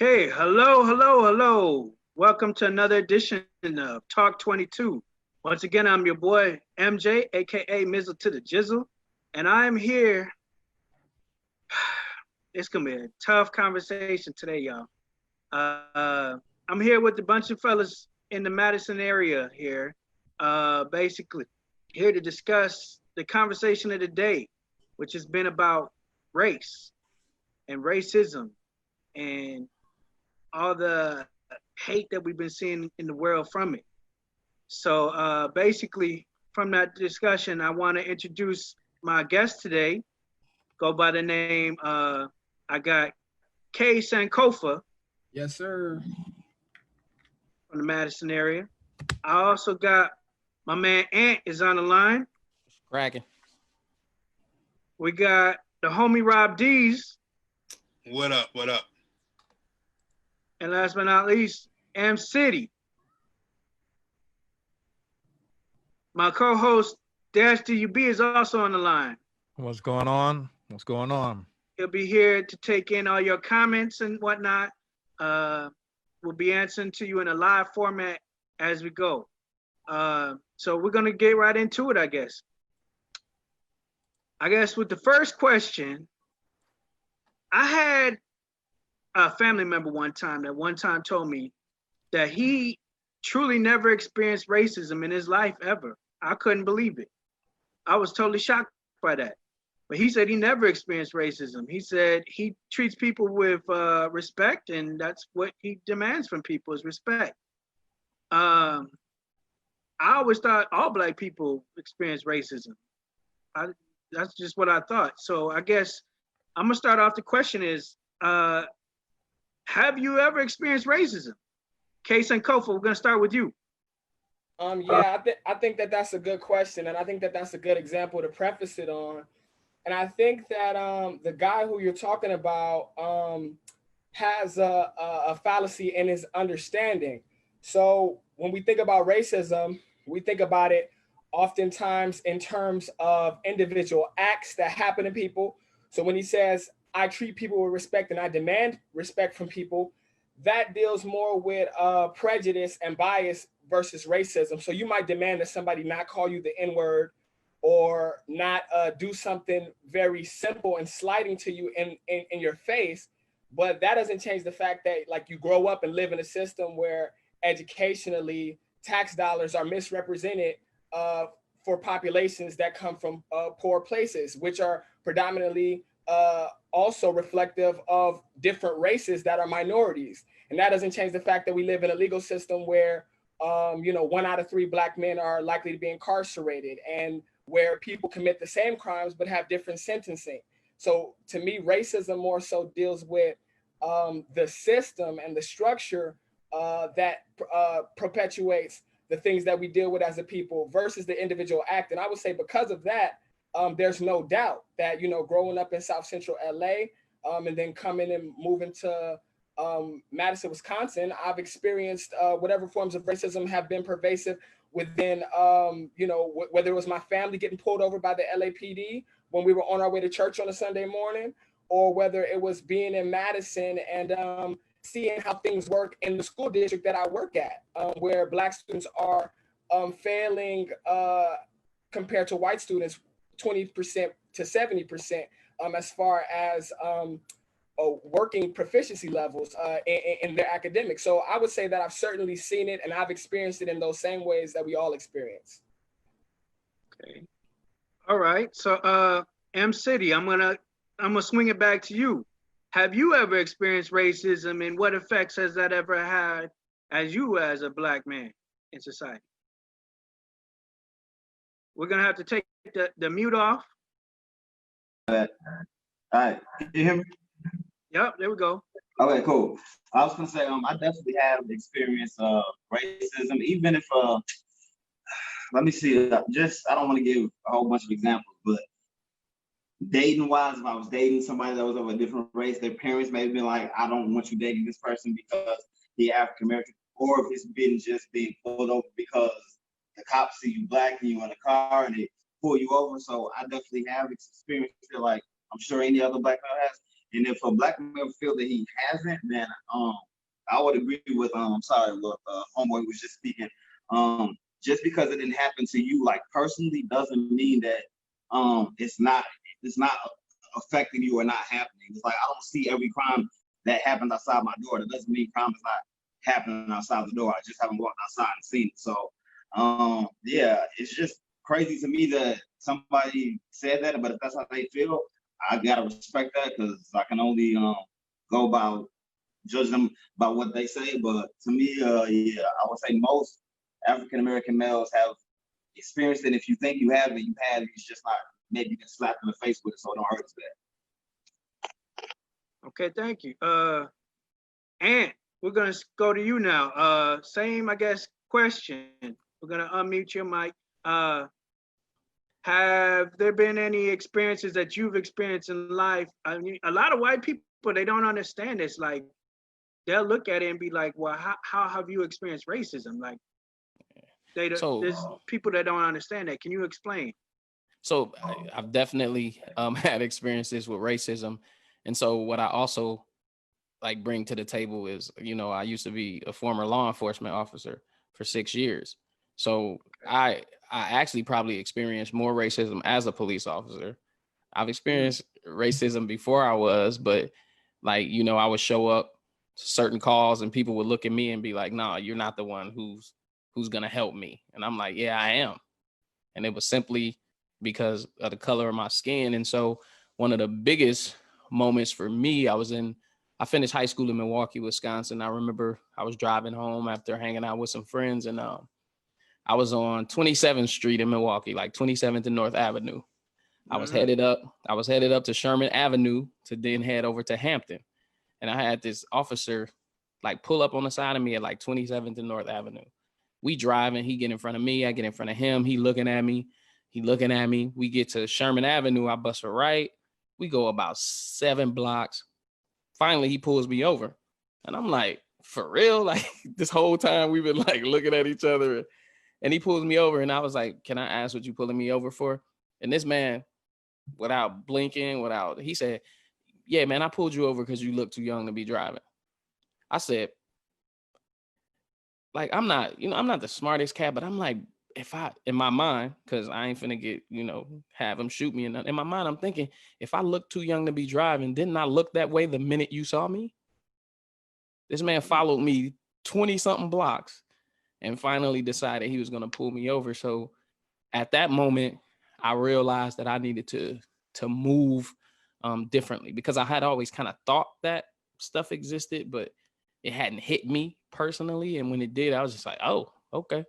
Okay, hello, hello, hello. Welcome to another edition of Talk 22. Once again, I'm your boy MJ, aka Mizzle to the Jizzle, and I'm here. It's gonna be a tough conversation today, y'all. I'm here with a bunch of fellas in the Madison area here, basically here to discuss the conversation of the day, which has been about race and racism and all the hate that we've been seeing in the world from it. So basically, from that discussion, I want to introduce my guest today. Go by the name. I got Kay Sankofa Yes, sir. from the Madison area. I also got my man Ant is on the line. Cracking. We got the homie Rob D's, What up? What up? and last but not least, M City. My co-host Dash DUB is also on the line. What's going on? What's going on? He'll be here to take in all your comments and whatnot. We'll be answering to you in a live format as we go. So we're gonna get right into it, I guess. I guess with the first question, I had a family member one time told me that he truly never experienced racism in his life ever. I couldn't believe it. I was totally shocked by that. But he said he never experienced racism. He said he treats people with respect, and that's what he demands from people is respect. I always thought all Black people experience racism. That's just what I thought. So I guess I'm gonna start off. The question is, have you ever experienced racism? Case and Kofa, we're gonna start with you. I think that that's a good question, and I think that that's a good example to preface it on. And I think that the guy who you're talking about has a fallacy in his understanding. So when we think about racism, we think about it oftentimes in terms of individual acts that happen to people. So when he says, I treat people with respect and I demand respect from people, that deals more with prejudice and bias versus racism. So you might demand that somebody not call you the N-word or not do something very simple and slighting to you in your face. But that doesn't change the fact that like you grow up and live in a system where educationally tax dollars are misrepresented for populations that come from poor places, which are predominantly also reflective of different races that are minorities. And that doesn't change the fact that we live in a legal system where 1 out of 3 Black men are likely to be incarcerated, and where people commit the same crimes but have different sentencing. So to me, racism more so deals with the system and the structure that perpetuates the things that we deal with as a people versus the individual act. And I would say because of that, there's no doubt that, growing up in South Central LA and then coming and moving to Madison, Wisconsin, I've experienced whatever forms of racism have been pervasive within, whether it was my family getting pulled over by the LAPD when we were on our way to church on a Sunday morning, or whether it was being in Madison and seeing how things work in the school district that I work at, where Black students are failing compared to white students 20% to 70% as far as working proficiency levels in their academics. So I would say that I've certainly seen it and I've experienced it in those same ways that we all experience. Okay. All right. So M City, I'm gonna swing it back to you. Have you ever experienced racism, and what effects has that ever had as you as a Black man in society? We're gonna have to take the mute off. All right, can you hear me? Yep, there we go. Okay, cool. I was gonna say, I definitely have experienced racism, even if let me see, I don't want to give a whole bunch of examples, but dating wise, if I was dating somebody that was of a different race, their parents may have been like, I don't want you dating this person because he's African American, or if it's been just being pulled over because the cops see you Black and you in a car and they pull you over. So I definitely have experienced it, like I'm sure any other Black man has. And if a black male feel that he hasn't, then I would agree with sorry, look, homeboy was just speaking. Just because it didn't happen to you like personally doesn't mean that it's not affecting you or not happening. It's like I don't see every crime that happens outside my door. That doesn't mean crime is not happening outside the door. I just haven't walked outside and seen it. So yeah, it's just crazy to me that somebody said that, but if that's how they feel, I gotta respect that because I can only go by judge them by what they say. But to me, yeah, I would say most African American males have experienced it. If you think you have it, you have it. It's just not maybe you can slap in the face with it, so it don't hurt as bad. Okay, thank you. Ant, we're gonna go to you now. Same, I guess, question. We're gonna unmute your mic. Have there been any experiences that you've experienced in life? I mean, a lot of white people, they don't understand this. Like, they'll look at it and be like, well, how have you experienced racism? Like, there's people that don't understand that. Can you explain? So I've definitely had experiences with racism. And so what I also like bring to the table is, you know, I used to be a former law enforcement officer for 6 years. So I actually probably experienced more racism as a police officer. I've experienced racism before I was, but like, you know, I would show up to certain calls and people would look at me and be like, "No, you're not the one who's going to help me." And I'm like, "Yeah, I am." And it was simply because of the color of my skin. And so one of the biggest moments for me, I finished high school in Milwaukee, Wisconsin. I remember I was driving home after hanging out with some friends, and I was on 27th Street in Milwaukee, like 27th and North Avenue. I was headed up to Sherman Avenue to then head over to Hampton. And I had this officer like pull up on the side of me at like 27th and North Avenue. We driving, he get in front of me, I get in front of him, he looking at me. We get to Sherman Avenue, I bust a right. We go about 7 blocks. Finally, he pulls me over. And I'm like, for real? Like this whole time we've been like looking at each other. And he pulls me over and I was like, "Can I ask what you pulling me over for?" And this man, without blinking, he said, "Yeah, man, I pulled you over because you look too young to be driving." I said, like, I'm not the smartest cat, but I'm like, in my mind, because I ain't finna get, have him shoot me. And in my mind, I'm thinking, if I look too young to be driving, didn't I look that way the minute you saw me? This man followed me 20 something blocks and finally decided he was going to pull me over. So at that moment, I realized that I needed to move differently, because I had always kind of thought that stuff existed, but it hadn't hit me personally. And when it did, I was just like, oh, okay.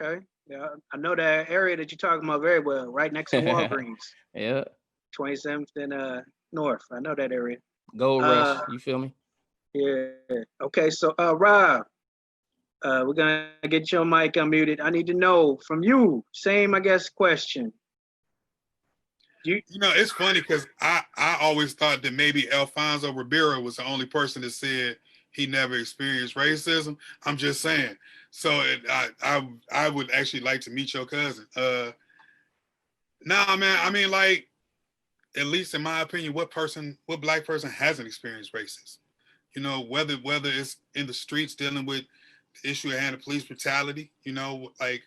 Okay. Yeah, I know that area that you're talking about very well, right next to Walgreens. Yeah. 27th and North. I know that area. Gold Rush, you feel me? Yeah. Okay, so Rob, we're gonna get your mic unmuted. I need to know from you, same, I guess, question. You know, it's funny because I always thought that maybe Alfonso Ribeiro was the only person that said he never experienced racism. I'm just saying. So I would actually like to meet your cousin. Nah, man. I mean, like, at least in my opinion, what black person hasn't experienced racism? You know, whether it's in the streets dealing with the issue at hand of police brutality, like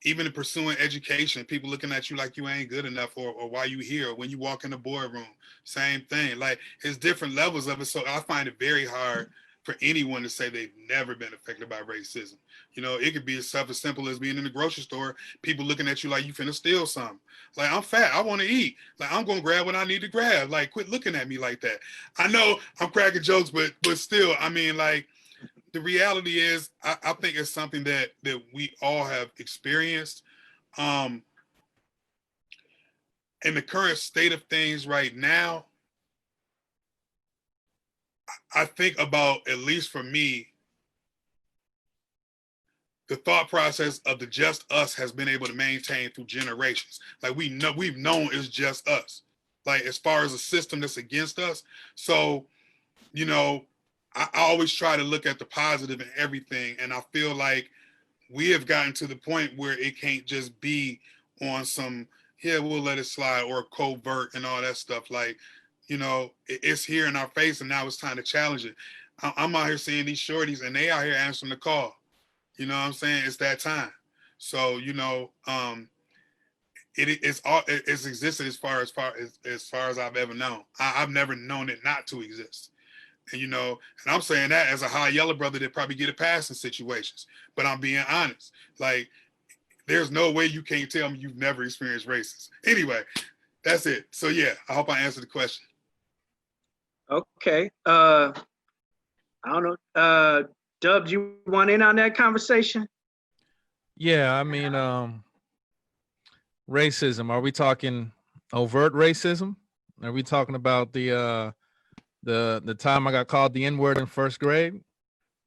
even in pursuing education, people looking at you like you ain't good enough, or why you here, or when you walk in the boardroom, same thing. Like, it's different levels of it. So I find it very hard for anyone to say they've never been affected by racism. It could be as simple as being in the grocery store, people looking at you like you finna steal something. Like, I'm fat, I want to eat. Like, I'm gonna grab what I need to grab. Like, quit looking at me like that. I know I'm cracking jokes, but still, I mean, like, the reality is, I think it's something that we all have experienced. In the current state of things right now, I think about, at least for me, the thought process of the just us has been able to maintain through generations. Like, we've known it's just us. Like, as far as a system that's against us. So, I always try to look at the positive in everything. And I feel like we have gotten to the point where it can't just be on some, yeah, we'll let it slide, or covert and all that stuff. Like, you know, it's here in our face, and now it's time to challenge it. I'm out here seeing these shorties, and they out here answering the call. You know what I'm saying? It's that time. So, you know, it's existed as far as I've ever known. I've never known it not to exist. And you know, and I'm saying that as a high yellow brother that probably get it past in situations. But I'm being honest. Like, there's no way you can't tell me you've never experienced racism. Anyway, that's it. So yeah, I hope I answered the question. Okay. I don't know. Dubs, you want in on that conversation? Yeah, I mean, racism. Are we talking overt racism? Are we talking about the time I got called the N-word in first grade?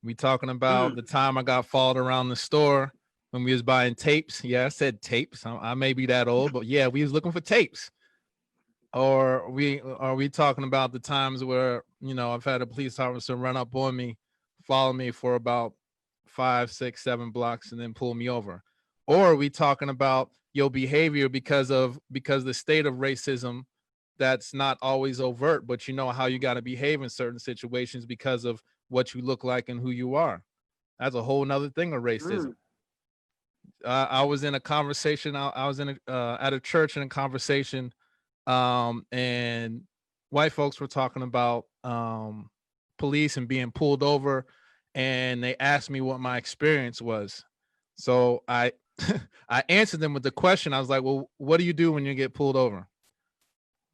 We talking about the time I got followed around the store when we was buying tapes? Yeah, I said tapes. I may be that old, but yeah, we was looking for tapes. Or are we talking about the times where, you know, I've had a police officer run up on me, follow me for about 5, 6, 7 blocks, and then pull me over? Or are we talking about your behavior because the state of racism that's not always overt, but you know how you got to behave in certain situations because of what you look like and who you are? That's a whole nother thing of racism. I was in a conversation. I was in at a church in a conversation, and white folks were talking about police and being pulled over, and they asked me what my experience was. So I I answered them with the question. I was like, well, what do you do when you get pulled over?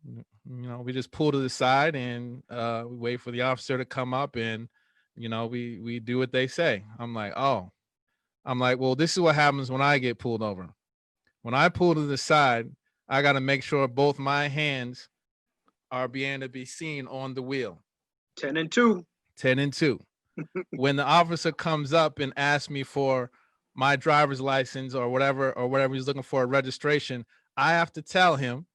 You know, we just pull to the side and we wait for the officer to come up, and you know, we do what they say. I'm like, well, this is what happens when I get pulled over. When I pull to the side, I got to make sure both my hands are being to be seen on the wheel. 10 and 2. 10 and 2. When the officer comes up and asks me for my driver's license or whatever he's looking for, a registration, I have to tell him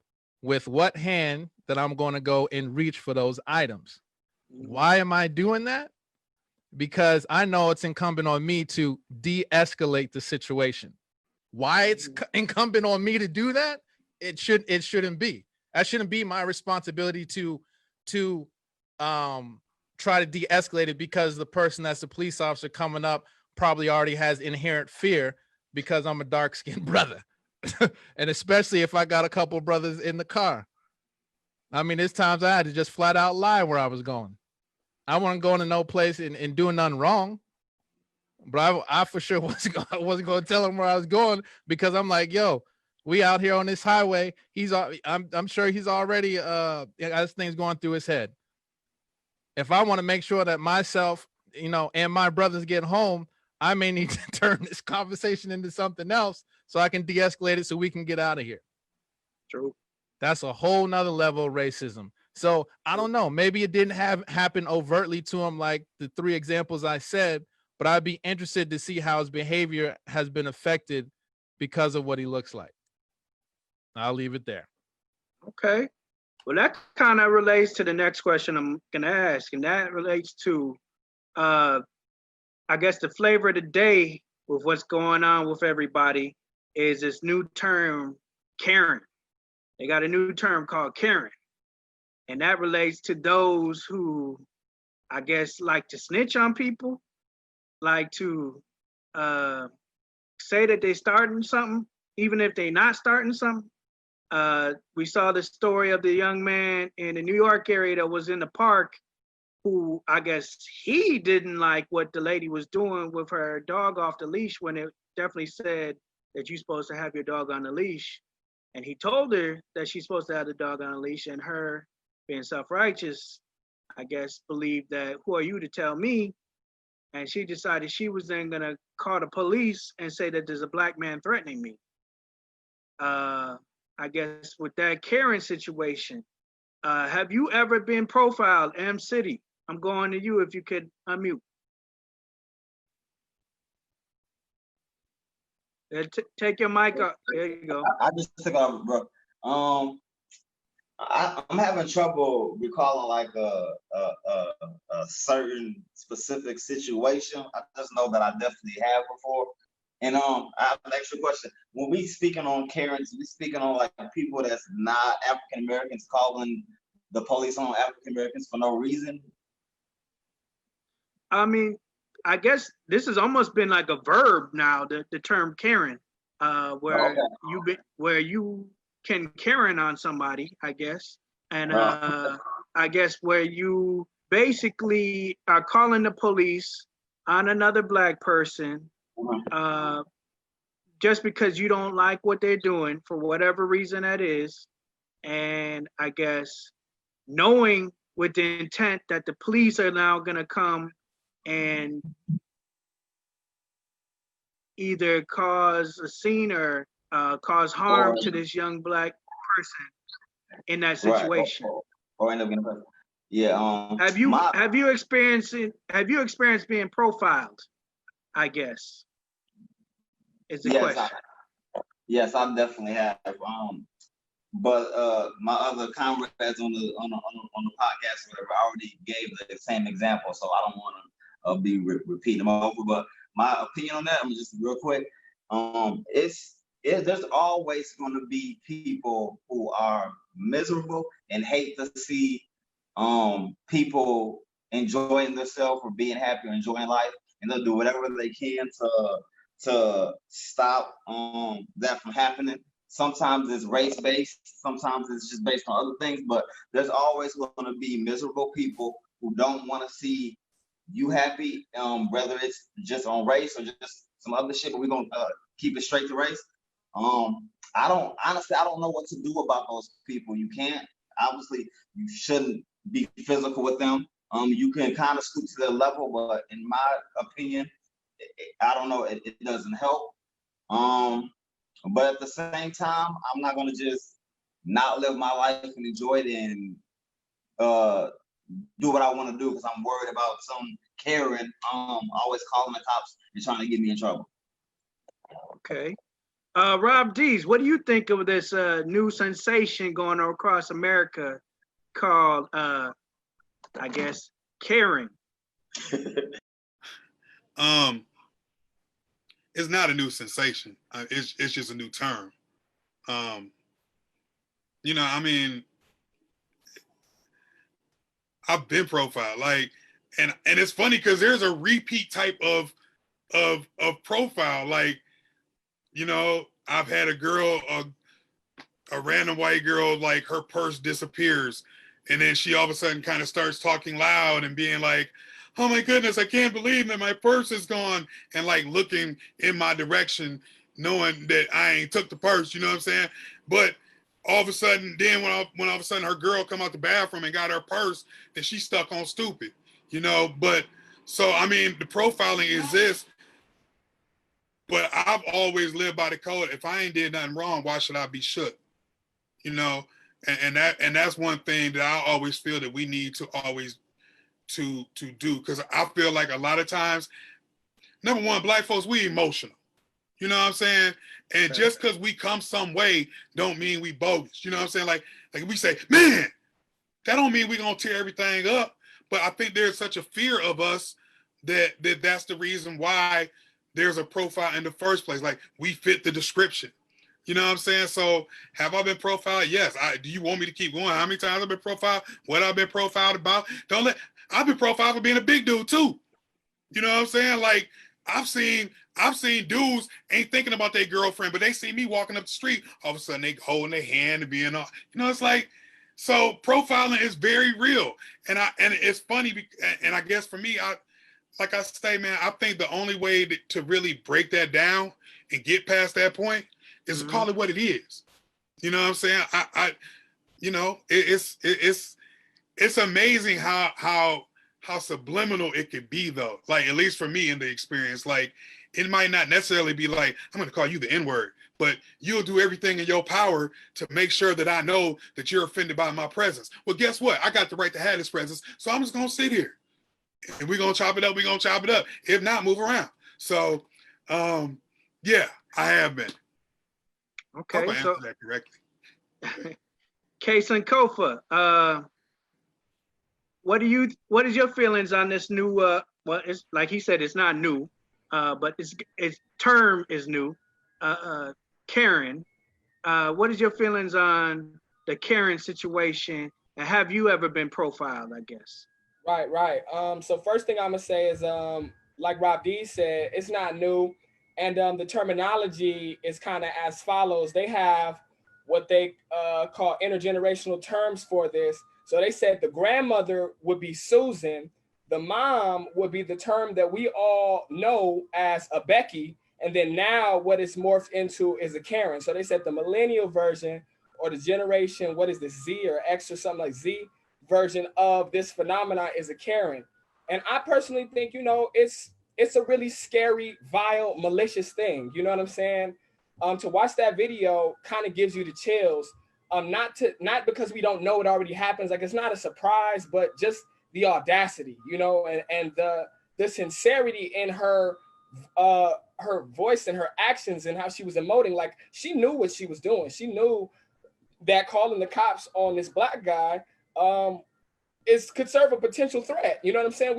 with what hand that I'm going to go and reach for those items. Why am I doing that? Because I know it's incumbent on me to de-escalate the situation. Why it's incumbent on me to do that? It shouldn't be. That shouldn't be my responsibility to try to de-escalate it, because the person that's the police officer coming up probably already has inherent fear because I'm a dark-skinned brother. And especially if I got a couple brothers in the car. I mean, there's times I had to just flat out lie where I was going. I wasn't going to no place and doing nothing wrong. But I for sure wasn't going to tell him where I was going, because I'm like, yo, we out here on this highway. I'm sure he's already this thing's going through his head. If I want to make sure that myself, you know, and my brothers get home, I may need to turn this conversation into something else so I can de-escalate it so we can get out of here. True. That's a whole nother level of racism. So I don't know. Maybe it didn't happen overtly to him like the 3 examples I said, but I'd be interested to see how his behavior has been affected because of what he looks like. I'll leave it there. Okay. Well, that kind of relates to the next question I'm going to ask, and that relates to, I guess, the flavor of the day with what's going on with everybody is this new term, Karen. They got a new term called Karen. And that relates to those who, I guess, like to snitch on people, like to say that they're starting something, even if they're not starting something. We saw the story of the young man in the New York area that was in the park who, I guess, he didn't like what the lady was doing with her dog off the leash, when it definitely said that you're supposed to have your dog on the leash. And he told her that she's supposed to have the dog on a leash, and her, being self-righteous, I guess, believed that, who are you to tell me? And she decided she was then gonna call the police and say that there's a black man threatening me. I guess with that Karen situation, have you ever been profiled, M City? I'm going to you if you could unmute. Take your mic up. There you go. I just took off, bro. I'm having trouble recalling like a certain specific situation. I just know that I definitely have before. And I have an extra question. When we speaking on Karens, we speaking on like people that's not African Americans calling the police on African Americans for no reason. I mean, I guess this has almost been like a verb now, the term Karen, where where you can Karen on somebody, I guess. And I guess where you basically are calling the police on another black person just because you don't like what they're doing for whatever reason that is. And I guess knowing with the intent that the police are now going to come and either cause a scene or cause harm to this young black person in that situation. Right. Or end up getting arrested. Yeah. Have you experienced being profiled? I guess is the question. Yes, I definitely have. But my other comrades on the podcast, or whatever, I already gave the same example, so I don't want to be repeating them over. But my opinion on that, I'm just real quick. There's always going to be people who are miserable and hate to see people enjoying themselves or being happy or enjoying life, and they'll do whatever they can to stop that from happening. Sometimes it's race-based, sometimes it's just based on other things, but there's always going to be miserable people who don't want to see you happy, whether it's just on race or just some other shit, but we're going to keep it straight to race. I don't know what to do about those people. You can't, obviously, you shouldn't be physical with them. You can kind of scoot to their level, but in my opinion, I don't know, it doesn't help. But at the same time, I'm not gonna just not live my life and enjoy it and do what I want to do because I'm worried about some Karen always calling the cops and trying to get me in trouble. Okay. Rob Dees, what do you think of this new sensation going across America called, I guess, Karen? It's not a new sensation. It's just a new term. You know, I mean, I've been profiled, like, and it's funny because there's a repeat type of profile. Like, you know, I've had a girl, a random white girl, like her purse disappears, and then she all of a sudden kind of starts talking loud and being like, "Oh my goodness, I can't believe that my purse is gone," and like looking in my direction, knowing that I ain't took the purse. You know what I'm saying? But all of a sudden, then when all of a sudden her girl come out the bathroom and got her purse, then she's stuck on stupid. You know, but so I mean, the profiling exists, but I've always lived by the code. If I ain't did nothing wrong, why should I be shook? You know, and that's one thing that I always feel that we need to always to do, because I feel like a lot of times, number one, black folks, we emotional. You know what I'm saying? And just because we come some way don't mean we bogus. You know what I'm saying? Like we say, man, that don't mean we're gonna tear everything up. But I think there's such a fear of us that's the reason why there's a profile in the first place. Like, we fit the description. You know what I'm saying? So have I been profiled? Yes. Do you want me to keep going? How many times I've been profiled? What I've been profiled about? I've been profiled for being a big dude too. You know what I'm saying? Like, I've seen dudes ain't thinking about their girlfriend, but they see me walking up the street, all of a sudden they holding their hand and being all, you know, it's like, so profiling is very real. And it's funny, and I guess for me, like I say, man, I think the only way to really break that down and get past that point is to call it what it is. You know what I'm saying? You know, it's amazing how subliminal it could be, though. Like, at least for me in the experience, like, it might not necessarily be like, I'm going to call you the N-word, but you'll do everything in your power to make sure that I know that you're offended by my presence. Well, guess what? I got the right to have this presence, so I'm just going to sit here. And we're going to chop it up. We're going to chop it up. If not, move around. So, yeah, I have been. Okay, I hope I answered that correctly. Case and Kofa, what is your feelings on this new, well, it's like he said, it's not new, but its term is new. Karen. What is your feelings on the Karen situation, and have you ever been profiled? I guess. Right. So first thing I'm gonna say is, like Rob D said, it's not new, and the terminology is kind of as follows. They have what they call intergenerational terms for this. So they said the grandmother would be Susan, the mom would be the term that we all know as a Becky, and then now what it's morphed into is a Karen. So they said the millennial version or the generation, what is this, Z or X or something like Z version of this phenomenon is a Karen. And I personally think, it's a really scary, vile, malicious thing. You know what I'm saying? To watch that video kind of gives you the chills. Not because we don't know it already happens, like it's not a surprise, but just the audacity, and the sincerity in her voice and her actions and how she was emoting. Like she knew what she was doing. She knew that calling the cops on this black guy could serve a potential threat. You know what I'm saying?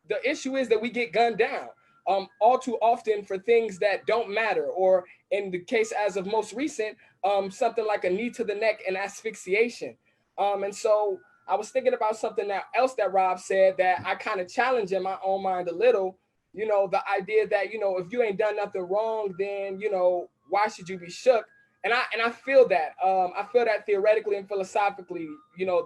The issue is that we get gunned down all too often for things that don't matter, or in the case as of most recent, something like a knee to the neck and asphyxiation. And so I was thinking about something else that Rob said that I kind of challenge in my own mind a little. The idea that, if you ain't done nothing wrong, then, why should you be shook? And I feel that. I feel that theoretically and philosophically,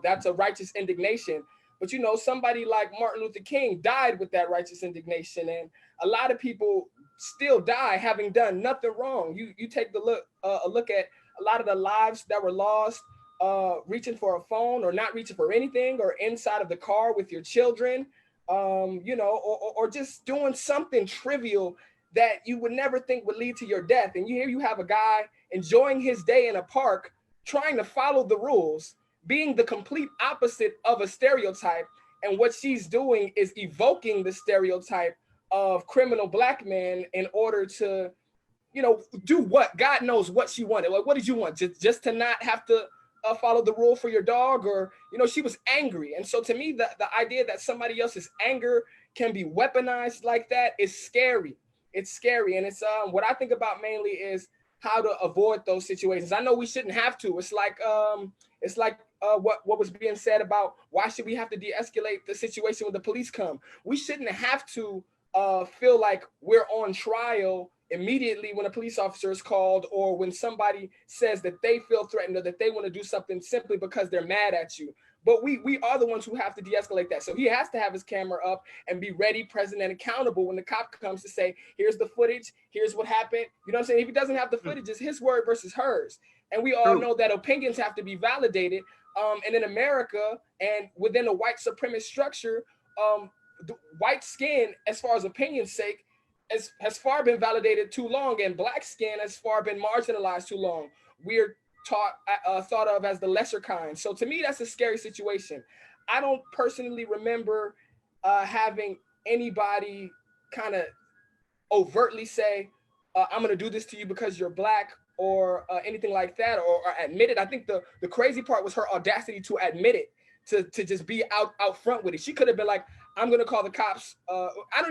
that's a righteous indignation. But, somebody like Martin Luther King died with that righteous indignation. And a lot of people still die having done nothing wrong. You take a look at a lot of the lives that were lost reaching for a phone or not reaching for anything, or inside of the car with your children, or just doing something trivial that you would never think would lead to your death. And you have a guy enjoying his day in a park, trying to follow the rules, being the complete opposite of a stereotype. And what she's doing is evoking the stereotype of criminal black men in order to, do what? God knows what she wanted. Like, what did you want? Just to not have to follow the rule for your dog? Or, she was angry. And so to me, the idea that somebody else's anger can be weaponized like that is scary. It's scary. And it's what I think about mainly is how to avoid those situations. I know we shouldn't have to. It's like what was being said about why should we have to de-escalate the situation when the police come? We shouldn't have to feel like we're on trial immediately when a police officer is called, or when somebody says that they feel threatened or that they want to do something simply because they're mad at you. But we are the ones who have to de-escalate that. So he has to have his camera up and be ready, present, and accountable when the cop comes to say, here's the footage, here's what happened. You know what I'm saying? If he doesn't have the footage, it's his word versus hers. And we all know that opinions have to be validated. And in America, and within a white supremacist structure, the white skin, as far as opinion's sake, has far been validated too long, and black skin has far been marginalized too long. We're thought of as the lesser kind. So to me, that's a scary situation. I don't personally remember having anybody kind of overtly say, I'm going to do this to you because you're black, or anything like that, or admit it. I think the crazy part was her audacity to admit it, to just be out front with it. She could have been like, I'm going to call the cops.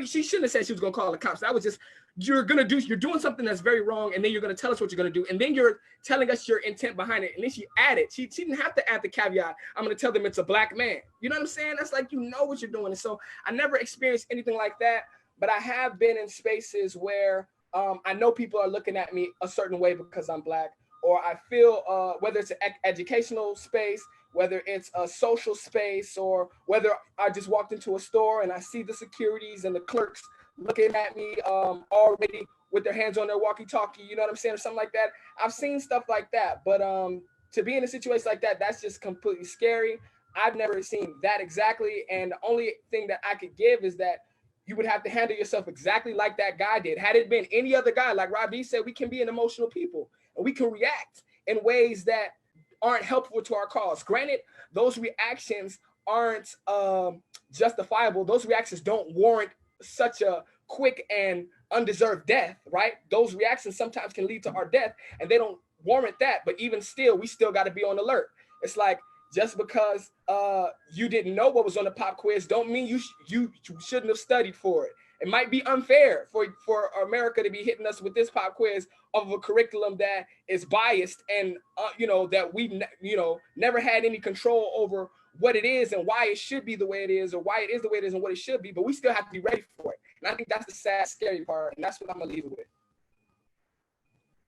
She shouldn't have said she was going to call the cops. That was just, you're doing something that's very wrong, and then you're going to tell us what you're going to do, and then you're telling us your intent behind it. And then she added, she didn't have to add the caveat, I'm going to tell them it's a black man. You know what I'm saying? That's like, what you're doing. And so I never experienced anything like that, but I have been in spaces where I know people are looking at me a certain way because I'm black, or I feel whether it's an educational space, whether it's a social space, or whether I just walked into a store and I see the securities and the clerks looking at me already with their hands on their walkie-talkie, you know what I'm saying, or something like that. I've seen stuff like that, but to be in a situation like that, that's just completely scary. I've never seen that exactly, and the only thing that I could give is that you would have to handle yourself exactly like that guy did. Had it been any other guy, like Robbie said, we can be an emotional people, and we can react in ways that aren't helpful to our cause. Granted, those reactions aren't justifiable. Those reactions don't warrant such a quick and undeserved death, right? Those reactions sometimes can lead to our death, and they don't warrant that. But even still, we still got to be on alert. It's like, just because you didn't know what was on the pop quiz don't mean you shouldn't have studied for it. It might be unfair for America to be hitting us with this pop quiz of a curriculum that is biased and that we never had any control over what it is and why it should be the way it is, or why it is the way it is and what it should be. But we still have to be ready for it. And I think that's the sad, scary part, and that's what I'm gonna leave it with.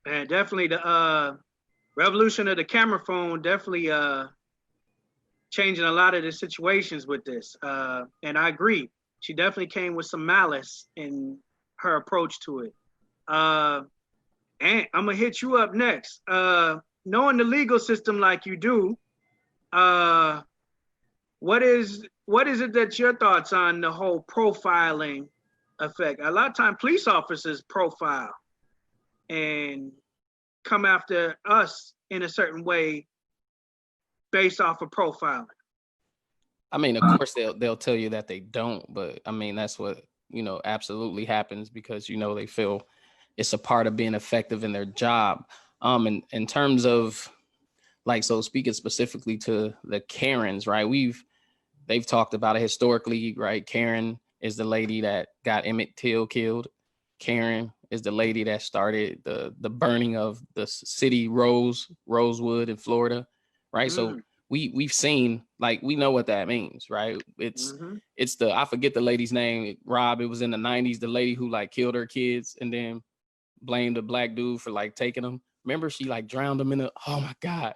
And definitely the revolution of the camera phone definitely changing a lot of the situations with this. And I agree. She definitely came with some malice in her approach to it. And I'm gonna hit you up next. Knowing the legal system like you do, what is it that your thoughts on the whole profiling effect? A lot of times police officers profile and come after us in a certain way based off of profiling. I mean, of course they'll tell you that they don't, but I mean, that's what, absolutely happens because, they feel it's a part of being effective in their job. In terms of so speaking specifically to the Karens, right? They've talked about it historically, right? Karen is the lady that got Emmett Till killed. Karen is the lady that started the burning of the city Rosewood in Florida, right? So we've seen, we know what that means, right? It's I forget the lady's name, Rob. It was in the 90s, the lady who killed her kids and then blamed a black dude for taking them. Remember, she drowned them in oh my God.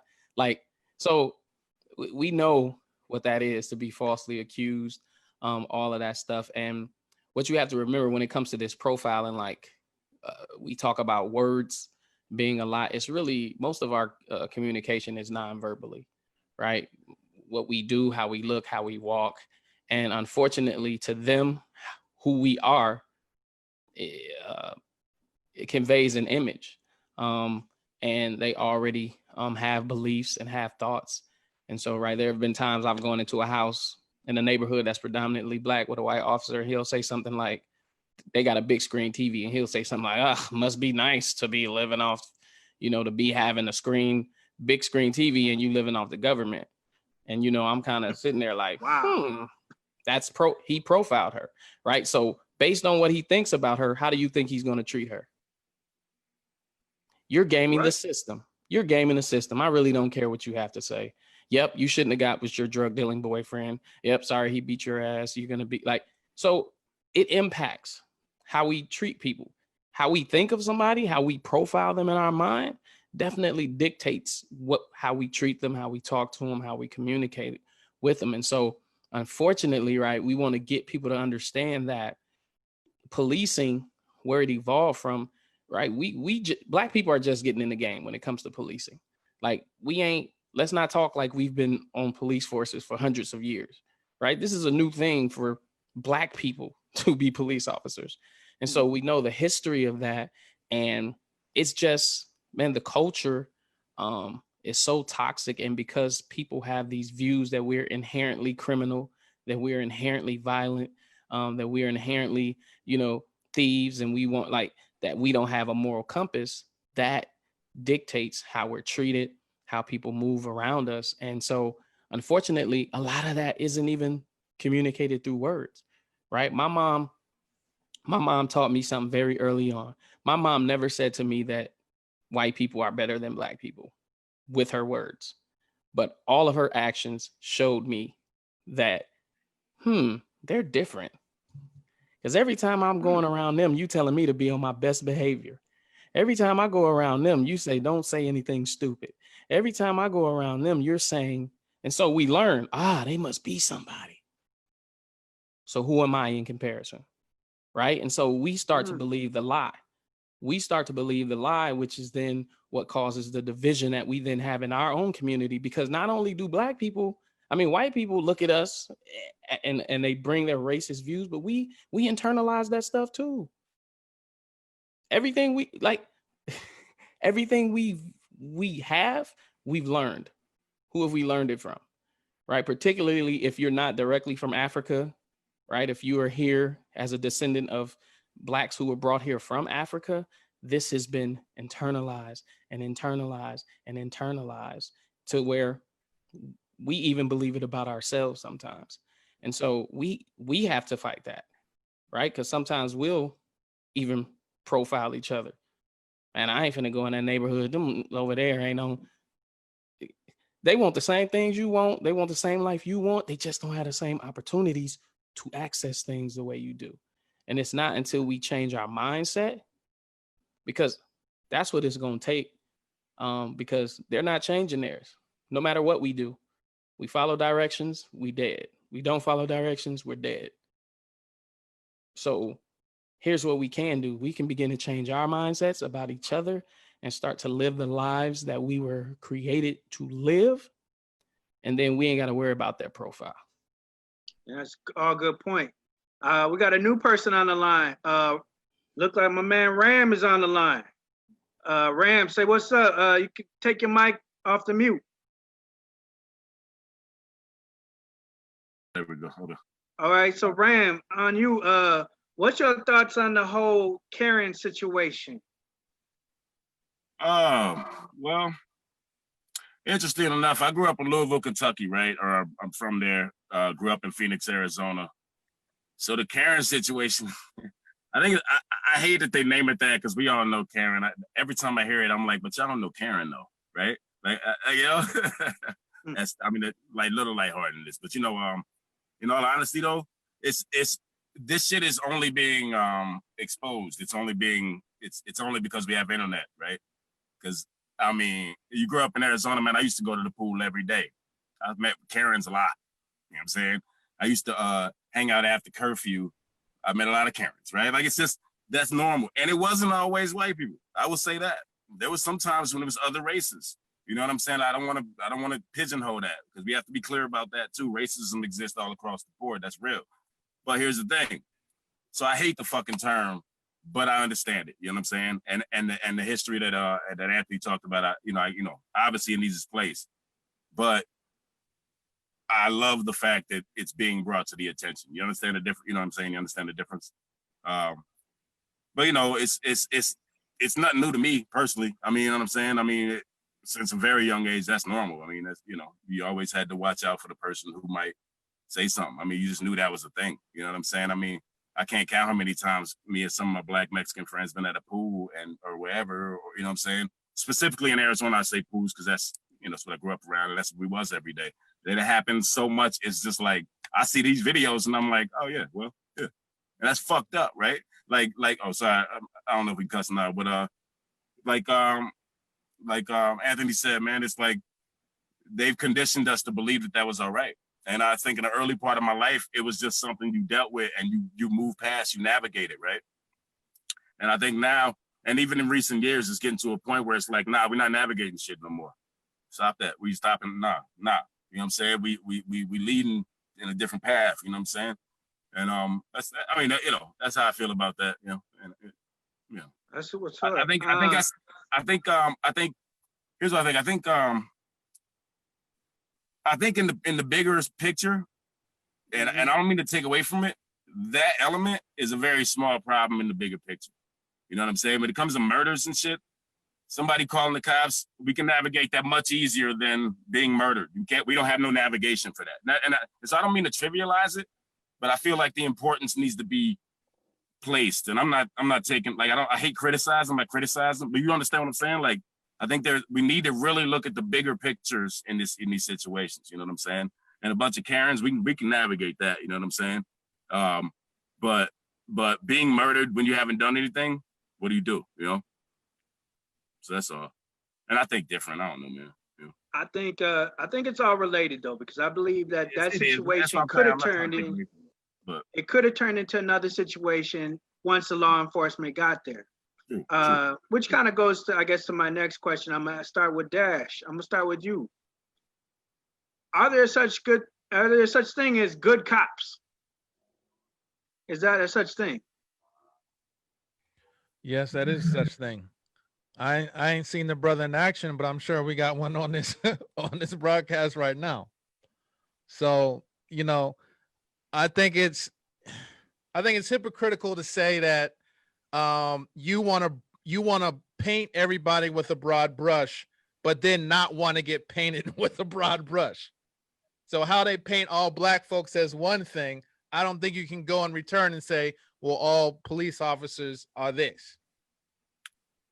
So we know what that is to be falsely accused, all of that stuff. And what you have to remember when it comes to this profiling, we talk about words being a lot. It's really, most of our communication is non-verbally, right? What we do, how we look, how we walk. And unfortunately to them, who we are, it conveys an image. And they already have beliefs and have thoughts. And so, right, there have been times I've gone into a house in a neighborhood that's predominantly Black with a white officer. He'll say something like, they got a big screen TV, and he'll say something like, must be nice to be living off, to be having big screen TV and you living off the government. And, I'm kind of sitting there wow, he profiled her, right? So based on what he thinks about her, how do you think he's going to treat her? You're gaming the system. You're gaming the system. I really don't care what you have to say. Yep, you shouldn't have got with your drug dealing boyfriend. Yep, sorry, he beat your ass. You're going to be so it impacts how we treat people, how we think of somebody, how we profile them in our mind, definitely dictates how we treat them, how we talk to them, how we communicate with them. And so, unfortunately, right, we want to get people to understand that policing, where it evolved from, right? Black people are just getting in the game when it comes to policing. Let's not talk like we've been on police forces for hundreds of years, right? This is a new thing for Black people to be police officers. And so we know the history of that. And it's just, man, the culture is so toxic. And because people have these views that we're inherently criminal, that we're inherently violent, that we're inherently, thieves, and we want that we don't have a moral compass, that dictates how we're treated, how people move around us. And so, unfortunately, a lot of that isn't even communicated through words, right? My mom taught me something very early on. My mom never said to me that white people are better than Black people with her words, but all of her actions showed me that, they're different. Because every time I'm going around them, you telling me to be on my best behavior. Every time I go around them, you say, don't say anything stupid. Every time I go around them, you're saying, and so we learn, they must be somebody. So who am I in comparison? Right? And so we start to believe the lie. We start to believe the lie, which is then what causes the division that we then have in our own community. Because not only do Black people, white people look at us and they bring their racist views, but we internalize that stuff too. Everything we've learned. Who have we learned it from? Right? Particularly if you're not directly from Africa, right? If you are here as a descendant of Blacks who were brought here from Africa, this has been internalized and internalized and internalized to where we even believe it about ourselves sometimes. And so we have to fight that. right? Because sometimes we'll even profile each other. And I ain't finna go in that neighborhood. Them over there ain't no. They want the same things you want. They want the same life you want. They just don't have the same opportunities to access things the way you do. And it's not until we change our mindset, because that's what it's going to take, because they're not changing theirs. No matter what we do, we follow directions, we dead. We don't follow directions, we're dead. So here's what we can do. We can begin to change our mindsets about each other and start to live the lives that we were created to live. And then we ain't got to worry about their profile. That's all good point. We got a new person on the line. Look like my man Ram is on the line. Ram, say what's up. You can take your mic off the mute. There we go. Hold on. All right, so Ram, on you. What's your thoughts on the whole Karen situation? Well, interesting enough, I grew up in Louisville, Kentucky, right? Or I'm from there. Grew up in Phoenix, Arizona. So the Karen situation, I think I hate that they name it that, because we all know Karen. Every time I hear it, I'm like, but y'all don't know Karen though, right? Like, you know, that's, I mean, like little lightheartedness, but you know, in all honesty though, it's this shit is only being exposed. It's only because we have internet, right? Because I mean, you grew up in Arizona, man. I used to go to the pool every day. I've met Karens a lot. You know what I'm saying? I used to hang out after curfew. I met a lot of Karens, right? Like, it's just, that's normal. And it wasn't always white people. I will say that. There was some times when it was other races. You know what I'm saying? I don't want to pigeonhole that, because we have to be clear about that too. Racism exists all across the board. That's real. But here's the thing. So I hate the fucking term, but I understand it. You know what I'm saying? And the history that Anthony talked about, obviously it needs its place. But I love the fact that it's being brought to the attention. You understand the difference? You know what I'm saying? You understand the difference? But you know, it's nothing new to me personally. I mean, you know what I'm saying? I mean, since a very young age, that's normal. I mean, that's, you know, you always had to watch out for the person who might say something. I mean, you just knew that was a thing. You know what I'm saying? I mean, I can't count how many times me and some of my Black Mexican friends been at a pool or wherever, or, you know what I'm saying? Specifically in Arizona, I say pools because that's, you know, that's what I grew up around, and that's what we was every day. That it happens so much, it's just like, I see these videos and I'm like, oh yeah, well, yeah. And that's fucked up, right? Like, oh, sorry, I don't know if we cussing out, but like Anthony said, man, it's like they've conditioned us to believe that was all right. And I think in the early part of my life, it was just something you dealt with and you move past, you navigate it, right? And I think now, and even in recent years, it's getting to a point where it's like, nah, we're not navigating shit no more. Stop that. We stopping, nah. You know what I'm saying? We leading in a different path, you know what I'm saying? And that's, I mean, you know, that's how I feel about that, you know. And you know, that's what's up. I think here's what I think. I think in the bigger picture, and I don't mean to take away from it, that element is a very small problem in the bigger picture. You know what I'm saying? When it comes to murders and shit, somebody calling the cops, we can navigate that much easier than being murdered. We don't have no navigation for that. So I don't mean to trivialize it, but I feel like the importance needs to be placed. And I'm not taking, like, I hate criticizing, I'm not criticizing, but you understand what I'm saying? Like, I think we need to really look at the bigger pictures in these situations. You know what I'm saying? And a bunch of Karens, we can navigate that. You know what I'm saying? But being murdered when you haven't done anything, what do? You know? So that's all. And I think different. I don't know, man. You know? I think it's all related though, because I believe that situation could have turned into another situation once the law enforcement got there. Which kind of goes to, I guess, to my next question. I'm gonna start with Dash. I'm gonna start with you. Are there such thing as good cops? Is that a such thing? Yes, that is such thing. I ain't seen the brother in action, but I'm sure we got one on this on this broadcast right now. So, you know, I think it's hypocritical to say that you want to paint everybody with a broad brush, but then not want to get painted with a broad brush. So how they paint all Black folks as one thing, I don't think you can go in return and say, well, all police officers are this.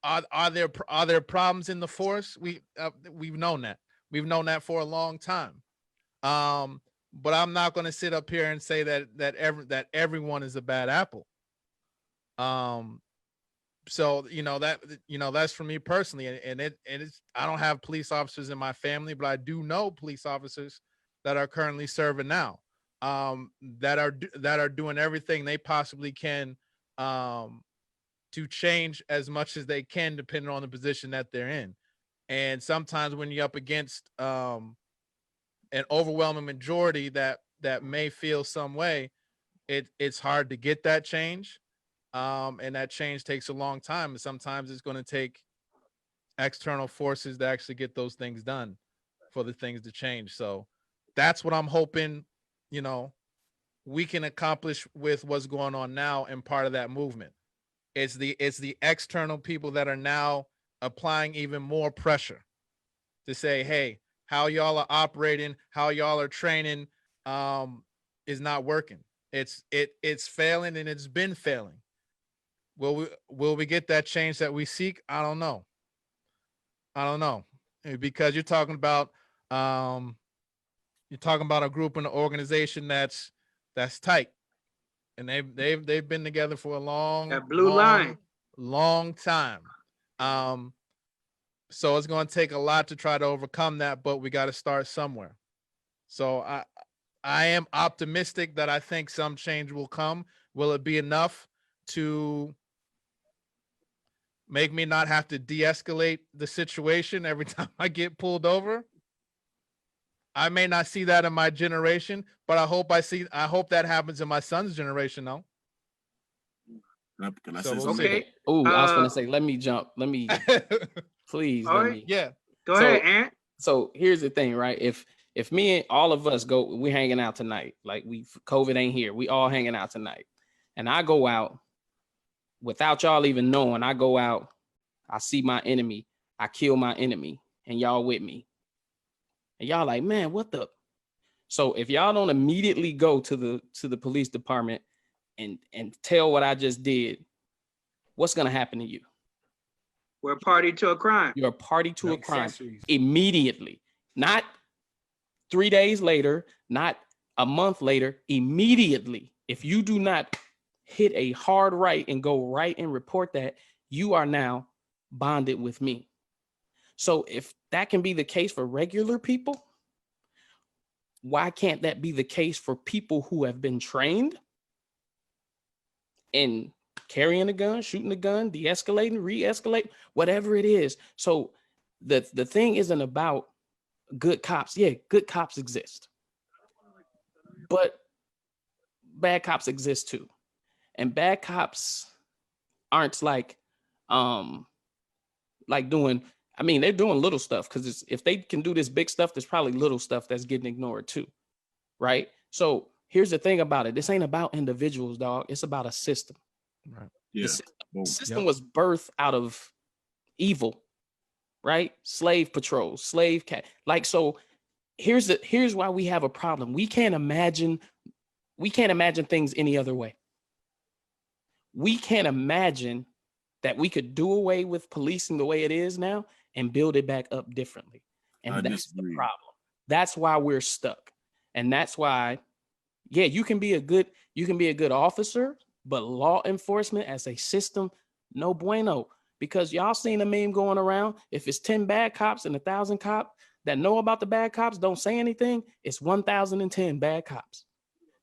Are there problems in the force? We've known that. We've known that for a long time. But I'm not going to sit up here and say that everyone is a bad apple. So that's for me personally, and it's I don't have police officers in my family, but I do know police officers that are currently serving now, that are doing everything they possibly can, to change as much as they can, depending on the position that they're in. And sometimes when you're up against an overwhelming majority that may feel some way, it's hard to get that change. And that change takes a long time. And sometimes it's going to take external forces to actually get those things done for the things to change. So that's what I'm hoping, we can accomplish with what's going on now. And part of that movement, it's the external people that are now applying even more pressure to say, hey, how y'all are operating, how y'all are training, is not working. It's failing, and it's been failing. Will we get that change that we seek? I don't know, because you're talking about a group and an organization that's tight, and they've been together for a long time. So it's going to take a lot to try to overcome that, but we got to start somewhere. So I am optimistic that I think some change will come. Will it be enough to make me not have to de-escalate the situation every time I get pulled over? I may not see that in my generation, but I hope that happens in my son's generation, though. Can I So say we'll something? see. Oh, I was gonna say, let me jump. Let me please All let right. me. Yeah. Go ahead, Ant. So here's the thing, right? If me and all of us go, we're hanging out tonight. Like COVID ain't here. We all hanging out tonight. And I go out without y'all even knowing. I go out, I see my enemy, I kill my enemy, and y'all with me. And y'all like, man, what the? So if y'all don't immediately go to the police department and tell what I just did, what's gonna happen to you? We're a party to a crime. You're a party to a crime Accessories. immediately, not 3 days later, not a month later, immediately. If you do not hit a hard right and go right and report that, you are now bonded with me. So if that can be the case for regular people, why can't that be the case for people who have been trained in carrying a gun, shooting a gun, de-escalating, re-escalate, whatever it is? So the thing isn't about good cops. Yeah, good cops exist, but bad cops exist too. And bad cops aren't like doing, I mean, they're doing little stuff, because if they can do this big stuff, there's probably little stuff that's getting ignored too, right? So here's the thing about it. This ain't about individuals, dog. It's about a system. Right. Yeah. The system was birthed out of evil, right? Slave patrols, slave cat. Like, so here's why we have a problem. We can't imagine things any other way. We can't imagine that we could do away with policing the way it is now and build it back up differently. And that's the problem. That's why we're stuck. And that's why, yeah, you can be a good officer, but law enforcement as a system, no bueno. Because y'all seen a meme going around. If it's 10 bad cops and 1,000 cops that know about the bad cops don't say anything, it's 1,010 bad cops.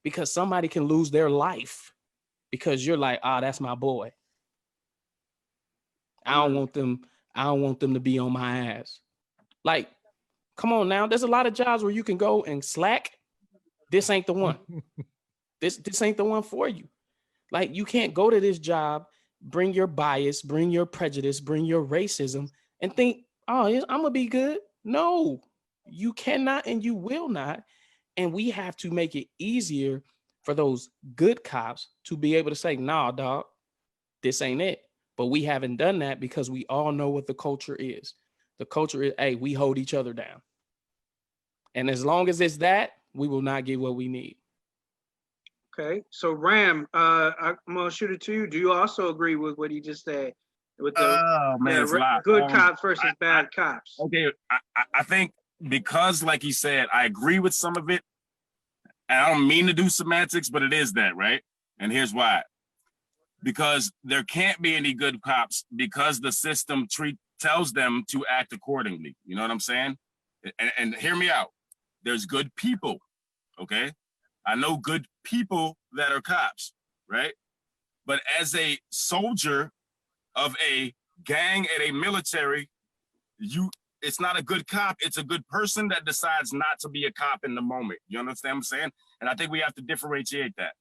Because somebody can lose their life because you're like, that's my boy. I don't want them to be on my ass. Like, come on now. There's a lot of jobs where you can go and slack. This ain't the one. This ain't the one for you. Like, you can't go to this job, bring your bias, bring your prejudice, bring your racism, and think, I'm gonna be good. No, you cannot and you will not. And we have to make it easier for those good cops to be able to say, nah, dog, this ain't it. But we haven't done that because we all know what the culture is. The culture is, hey, we hold each other down. And as long as it's that, we will not get what we need. Okay, so Ram, I'm gonna shoot it to you. Do you also agree with what he just said with the Oh man, it's a lot. good cops versus bad cops? Okay, I think because, like he said, I agree with some of it, and I don't mean to do semantics, but it is that, right? And here's why. Because there can't be any good cops because the system tells them to act accordingly. You know what I'm saying? And hear me out. There's good people, okay? I know good people that are cops, right? But as a soldier of a gang at a military, it's not a good cop. It's a good person that decides not to be a cop in the moment. You understand what I'm saying? And I think we have to differentiate that.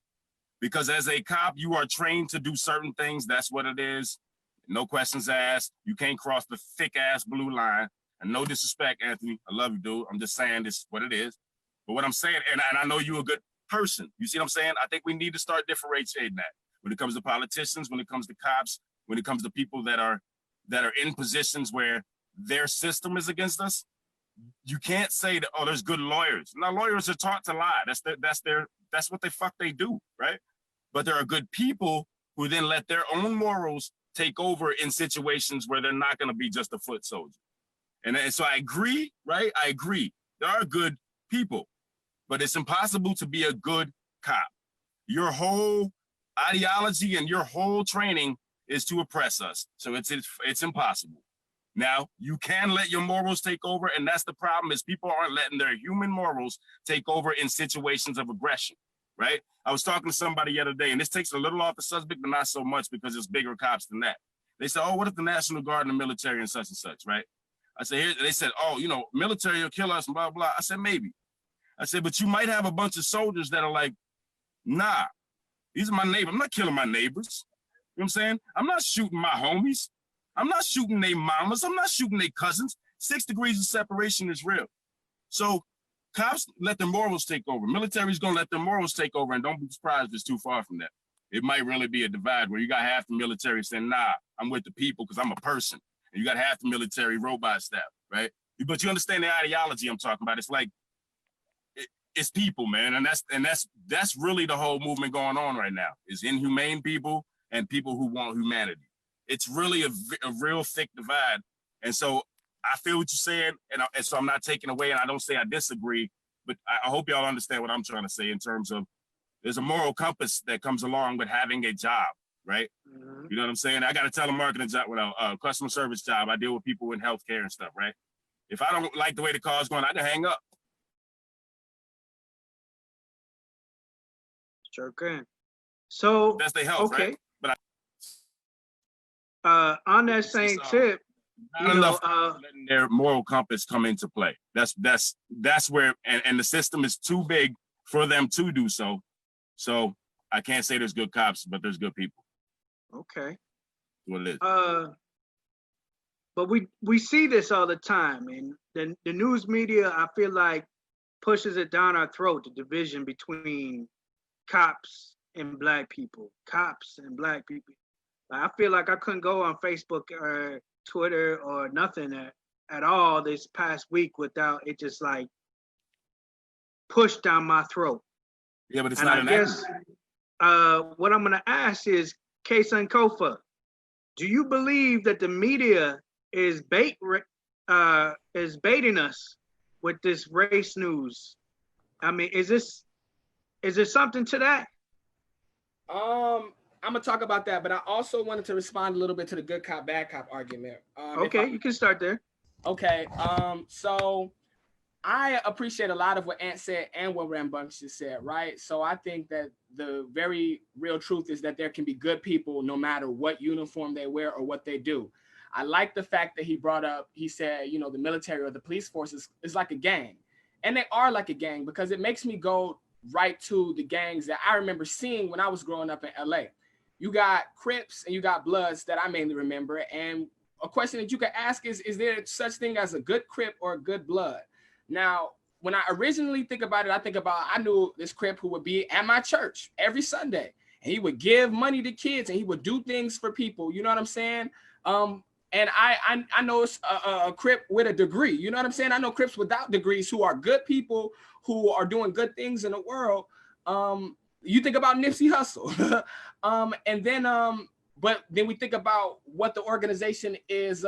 Because as a cop, you are trained to do certain things. That's what it is. No questions asked. You can't cross the thick ass blue line. And no disrespect, Anthony. I love you, dude. I'm just saying this is what it is. But what I'm saying, and I know you're a good person. You see what I'm saying? I think we need to start differentiating that. When it comes to politicians, when it comes to cops, when it comes to people that are in positions where their system is against us, you can't say that, oh, there's good lawyers. No, lawyers are taught to lie. That's what they do, right? But there are good people who then let their own morals take over in situations where they're not going to be just a foot soldier. And so I agree, right? I agree. There are good people, but it's impossible to be a good cop. Your whole ideology and your whole training is to oppress us. So it's impossible. Now, you can let your morals take over, and that's the problem, is people aren't letting their human morals take over in situations of aggression, right? I was talking to somebody the other day, and this takes a little off the subject, but not so much because there's bigger cops than that. They said, oh, what if the National Guard and the military and such, right? I said, they said, oh, military will kill us and blah, blah. I said, maybe. I said, but you might have a bunch of soldiers that are like, nah, these are my neighbors. I'm not killing my neighbors. You know what I'm saying? I'm not shooting my homies. I'm not shooting their mamas. I'm not shooting their cousins. 6 degrees of separation is real. So cops let their morals take over. Military's going to let their morals take over, and don't be surprised if it's too far from that. It might really be a divide where you got half the military saying, nah, I'm with the people because I'm a person. And you got half the military robot staff, right? But you understand the ideology I'm talking about. It's like, it's people, man. And that's really the whole movement going on right now, is inhumane people and people who want humanity. It's really a real thick divide. And so I feel what you're saying, and so I'm not taking away, and I don't say I disagree, but I hope y'all understand what I'm trying to say in terms of there's a moral compass that comes along with having a job, right? Mm-hmm. You know what I'm saying? I got a telemarketing job, a customer service job. I deal with people in healthcare and stuff, right? If I don't like the way the car's going, I can hang up. Sure can. So that's their health, okay. Right? But on that same tip, not enough letting their moral compass come into play. That's where, and the system is too big for them to do so. So I can't say there's good cops, but there's good people. Okay. What it is. But we see this all the time, and the news media, I feel like, pushes it down our throat, the division between cops and black people, cops and black people. I feel like I couldn't go on Facebook or Twitter or nothing at all this past week without it just like pushed down my throat. Yeah, but it's and not. I guess what I'm gonna ask is, Kaysa and Kofa, do you believe that the media is baiting us with this race news? I mean, is there something to that? I'm gonna talk about that, but I also wanted to respond a little bit to the good cop, bad cop argument. Okay, you can start there. Okay, so I appreciate a lot of what Ant said and what Rambunctious said, right? So I think that the very real truth is that there can be good people no matter what uniform they wear or what they do. I like the fact that he said, the military or the police force is like a gang. And they are like a gang, because it makes me go right to the gangs that I remember seeing when I was growing up in LA. You got Crips and you got Bloods that I mainly remember. And a question that you could ask is there such thing as a good Crip or a good Blood? Now, when I originally think about it, I knew this Crip who would be at my church every Sunday. And he would give money to kids and he would do things for people. You know what I'm saying? And I know it's a Crip with a degree. You know what I'm saying? I know Crips without degrees who are good people, who are doing good things in the world. you think about Nipsey Hussle. But then we think about what the organization is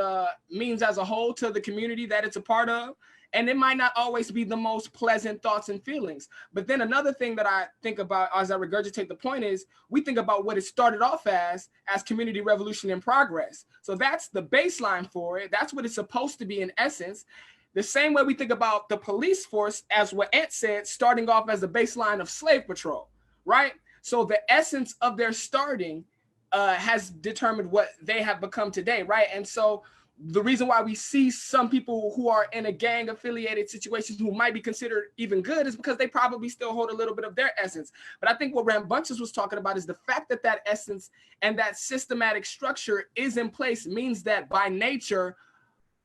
means as a whole to the community that it's a part of. And it might not always be the most pleasant thoughts and feelings. But then another thing that I think about as I regurgitate the point is we think about what it started off as community revolution in progress. So that's the baseline for it. That's what it's supposed to be in essence. The same way we think about the police force as what Ant said, starting off as a baseline of slave patrol, right? So the essence of their starting has determined what they have become today, right? And so the reason why we see some people who are in a gang affiliated situations who might be considered even good is because they probably still hold a little bit of their essence. But I think what Rambunctious was talking about is the fact that that essence and that systematic structure is in place means that by nature,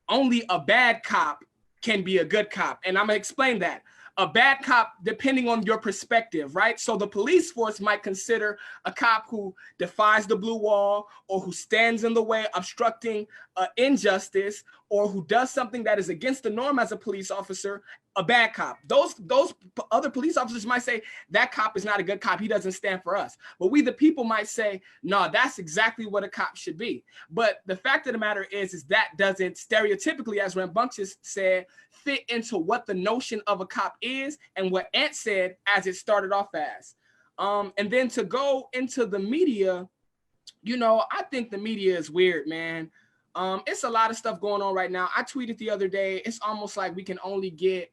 only a bad cop can be a good cop. And I'm gonna explain that. A bad cop, depending on your perspective, right? So the police force might consider a cop who defies the blue wall or who stands in the way, obstructing injustice, or who does something that is against the norm as a police officer, a bad cop. Those other police officers might say, that cop is not a good cop. He doesn't stand for us. But we, the people, might say, no, that's exactly what a cop should be. But the fact of the matter is that doesn't stereotypically, as Rambunctious said, fit into what the notion of a cop is and what Ant said as it started off as. And then to go into the media, I think the media is weird, man. It's a lot of stuff going on right now. I tweeted the other day, it's almost like we can only get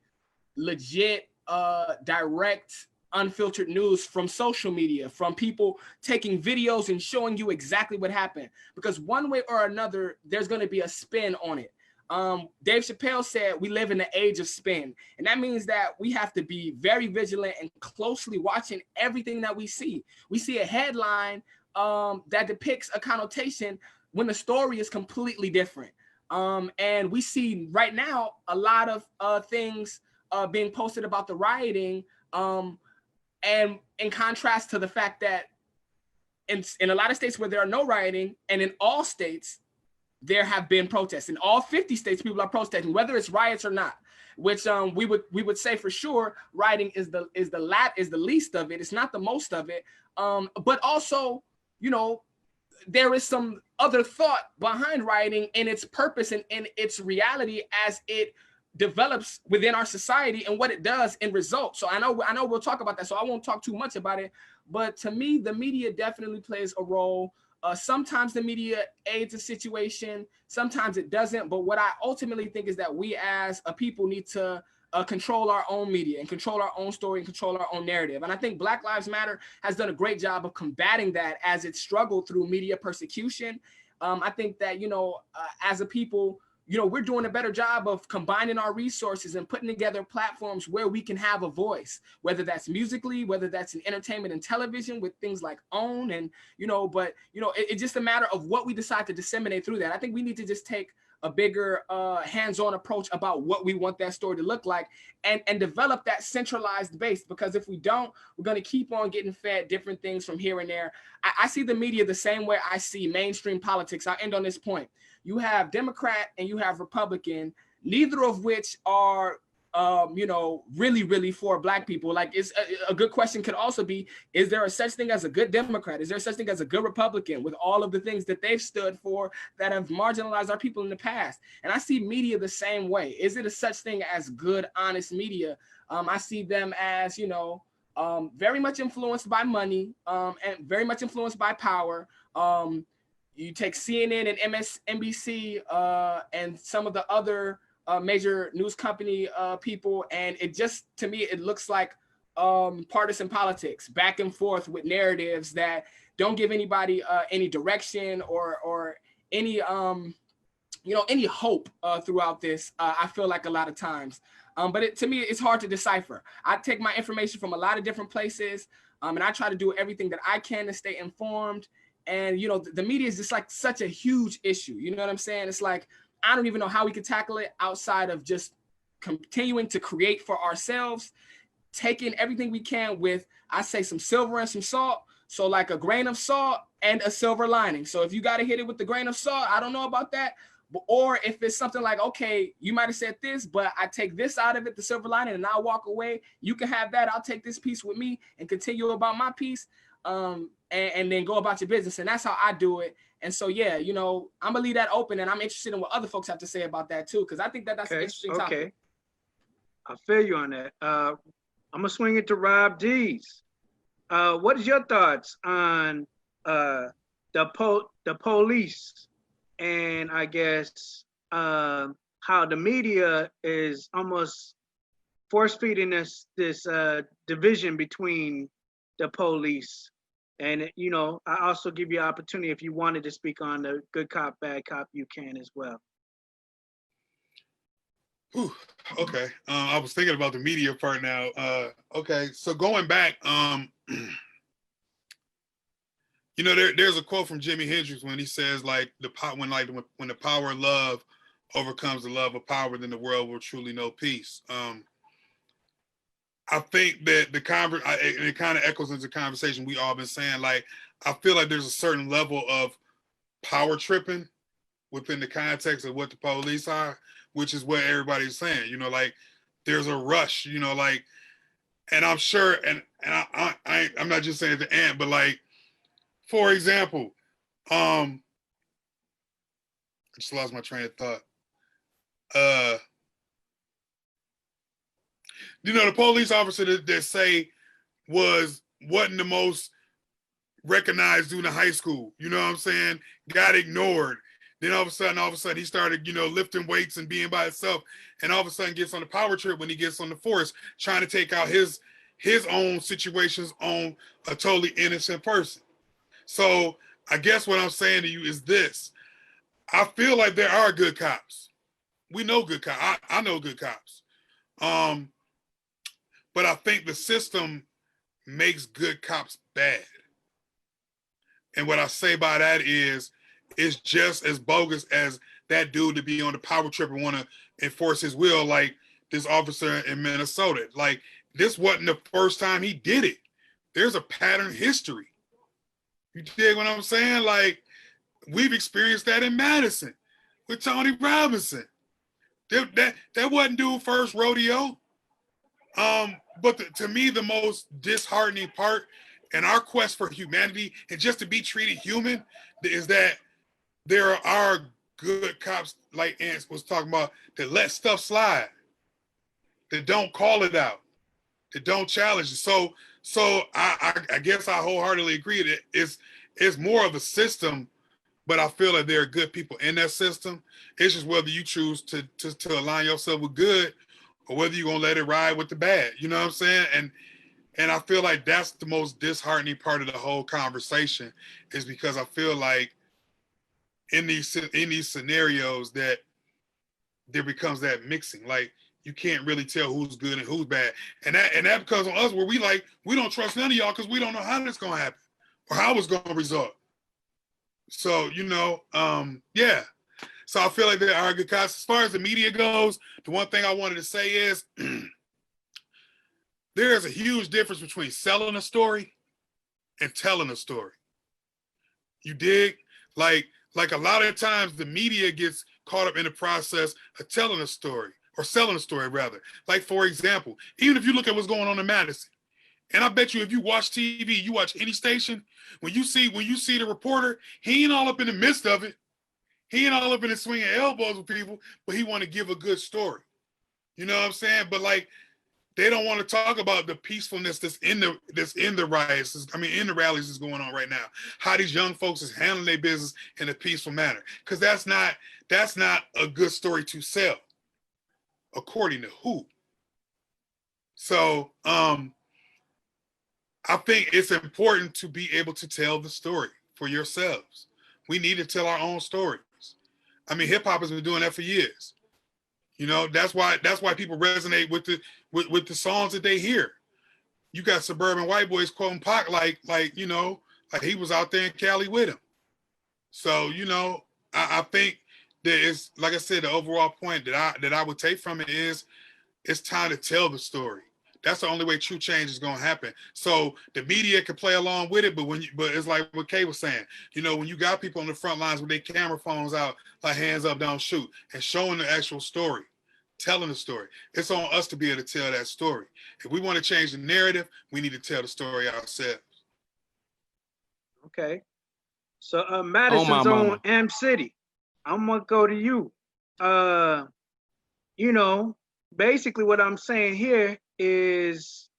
legit, direct, unfiltered news from social media, from people taking videos and showing you exactly what happened. Because one way or another, there's going to be a spin on it. Dave Chappelle said we live in the age of spin. And that means that we have to be very vigilant and closely watching everything that we see. We see a headline that depicts a connotation when the story is completely different. And we see right now a lot of things being posted about the rioting, and in contrast to the fact that in a lot of states where there are no rioting, and in all states, there have been protests. In all 50 states, people are protesting, whether it's riots or not, which we would say for sure rioting is the least of it. It's not the most of it. But also, there is some other thought behind rioting and its purpose and its reality as it develops within our society and what it does in results. So I know we'll talk about that, so I won't talk too much about it. But to me, the media definitely plays a role. Sometimes the media aids a situation, sometimes it doesn't. But what I ultimately think is that we as a people need to control our own media and control our own story and control our own narrative. And I think Black Lives Matter has done a great job of combating that as it struggled through media persecution. I think that, as a people, we're doing a better job of combining our resources and putting together platforms where we can have a voice, whether that's musically, whether that's in entertainment and television with things like OWN and, it's just a matter of what we decide to disseminate through that. I think we need to just take a bigger hands-on approach about what we want that story to look like and develop that centralized base, because if we don't, we're going to keep on getting fed different things from here and there. I see the media the same way I see mainstream politics. I'll end on this point. You have Democrat and you have Republican, neither of which are really, really for Black people. Like, it's a good question could also be, is there a such thing as a good Democrat? Is there such thing as a good Republican with all of the things that they've stood for that have marginalized our people in the past? And I see media the same way. Is it a such thing as good, honest media? I see them as, very much influenced by money and very much influenced by power. You take CNN and MSNBC and some of the other major news company people, and it just, to me, it looks like partisan politics, back and forth with narratives that don't give anybody any direction or any any hope throughout this. I feel like a lot of times, but to me, it's hard to decipher. I take my information from a lot of different places, and I try to do everything that I can to stay informed. And the media is just like such a huge issue. You know what I'm saying? It's like, I don't even know how we could tackle it outside of just continuing to create for ourselves, taking everything we can with, I say, some silver and some salt. So like a grain of salt and a silver lining. So if you got to hit it with the grain of salt, I don't know about that, Or if it's something like, okay, you might have said this, but I take this out of it, the silver lining, and I walk away. You can have that. I'll take this piece with me and continue about my piece, and then go about your business. And that's how I do it. And so, yeah, you know, I'm gonna leave that open, and I'm interested in what other folks have to say about that too, because I think that that's an interesting topic. Okay, I feel you on that. I'm gonna swing it to Rob D's. What is your thoughts on the police, and I guess how the media is almost force feeding us this division between the police? And you know, I also give you an opportunity if you wanted to speak on the good cop, bad cop, you can as well. Whew, okay, I was thinking about the media part now. Okay, so going back, you know, there's a quote from Jimi Hendrix when he says, like, when the power of love overcomes the love of power, then the world will truly know peace. I think that it kind of echoes into the conversation we all been saying. Like, I feel like there's a certain level of power tripping within the context of what the police are, which is what everybody's saying. You know, like, there's a rush. You know, like, and I'm sure, and I'm not just saying at the end, but like, for example, I just lost my train of thought. You know, the police officer that say wasn't the most recognized during high school. You know what I'm saying? Got ignored. Then all of a sudden, he started, you know, lifting weights and being by himself. And all of a sudden gets on the power trip when he gets on the force, trying to take out his own situations on a totally innocent person. So I guess what I'm saying to you is this. I feel like there are good cops. We know good cops. I know good cops. But I think the system makes good cops bad. And what I say by that is, it's just as bogus as that dude to be on the power trip and want to enforce his will, like this officer in Minnesota. Like, this wasn't the first time he did it. There's a pattern history. You dig what I'm saying? Like, we've experienced that in Madison with Tony Robinson. That wasn't dude's first rodeo. But to me, the most disheartening part in our quest for humanity and just to be treated human is that there are good cops, like Ants was talking about, that let stuff slide, that don't call it out, that don't challenge it. So I guess I wholeheartedly agree that it's more of a system, but I feel like there are good people in that system. It's just whether you choose to align yourself with good or whether you're gonna let it ride with the bad. You know what I'm saying? And I feel like that's the most disheartening part of the whole conversation, is because I feel like in these scenarios that there becomes that mixing. Like, you can't really tell who's good and who's bad. And that becomes on us, where we don't trust none of y'all because we don't know how this gonna happen or how it's gonna result. So, you know, yeah. So I feel like there are good cops. As far as the media goes, the one thing I wanted to say is there is a huge difference between selling a story and telling a story. You dig? Like a lot of times the media gets caught up in the process of telling a story, or selling a story rather. Like, for example, even if you look at what's going on in Madison, and I bet you if you watch TV, you watch any station, when you see the reporter, he ain't all up in the midst of it. He ain't all up in the swinging elbows with people, but he want to give a good story. You know what I'm saying? But like, they don't want to talk about the peacefulness that's in the riots. I mean, in the rallies that's going on right now. How these young folks is handling their business in a peaceful manner. Because that's not a good story to sell, according to who. So I think it's important to be able to tell the story for yourselves. We need to tell our own stories. I mean, hip hop has been doing that for years. You know, that's why people resonate with the songs that they hear. You got suburban white boys quoting Pac like you know, like he was out there in Cali with him. So, you know, I think that it's, like I said, the overall point that I would take from it is, it's time to tell the story. That's the only way true change is gonna happen. So the media can play along with it, but but it's like what Kay was saying. You know, when you got people on the front lines with their camera phones out, like hands up, don't shoot, and showing the actual story, telling the story, it's on us to be able to tell that story. If we want to change the narrative, we need to tell the story ourselves. Okay. So Madison's on M City. I'm gonna go to you. You know, basically what I'm saying here is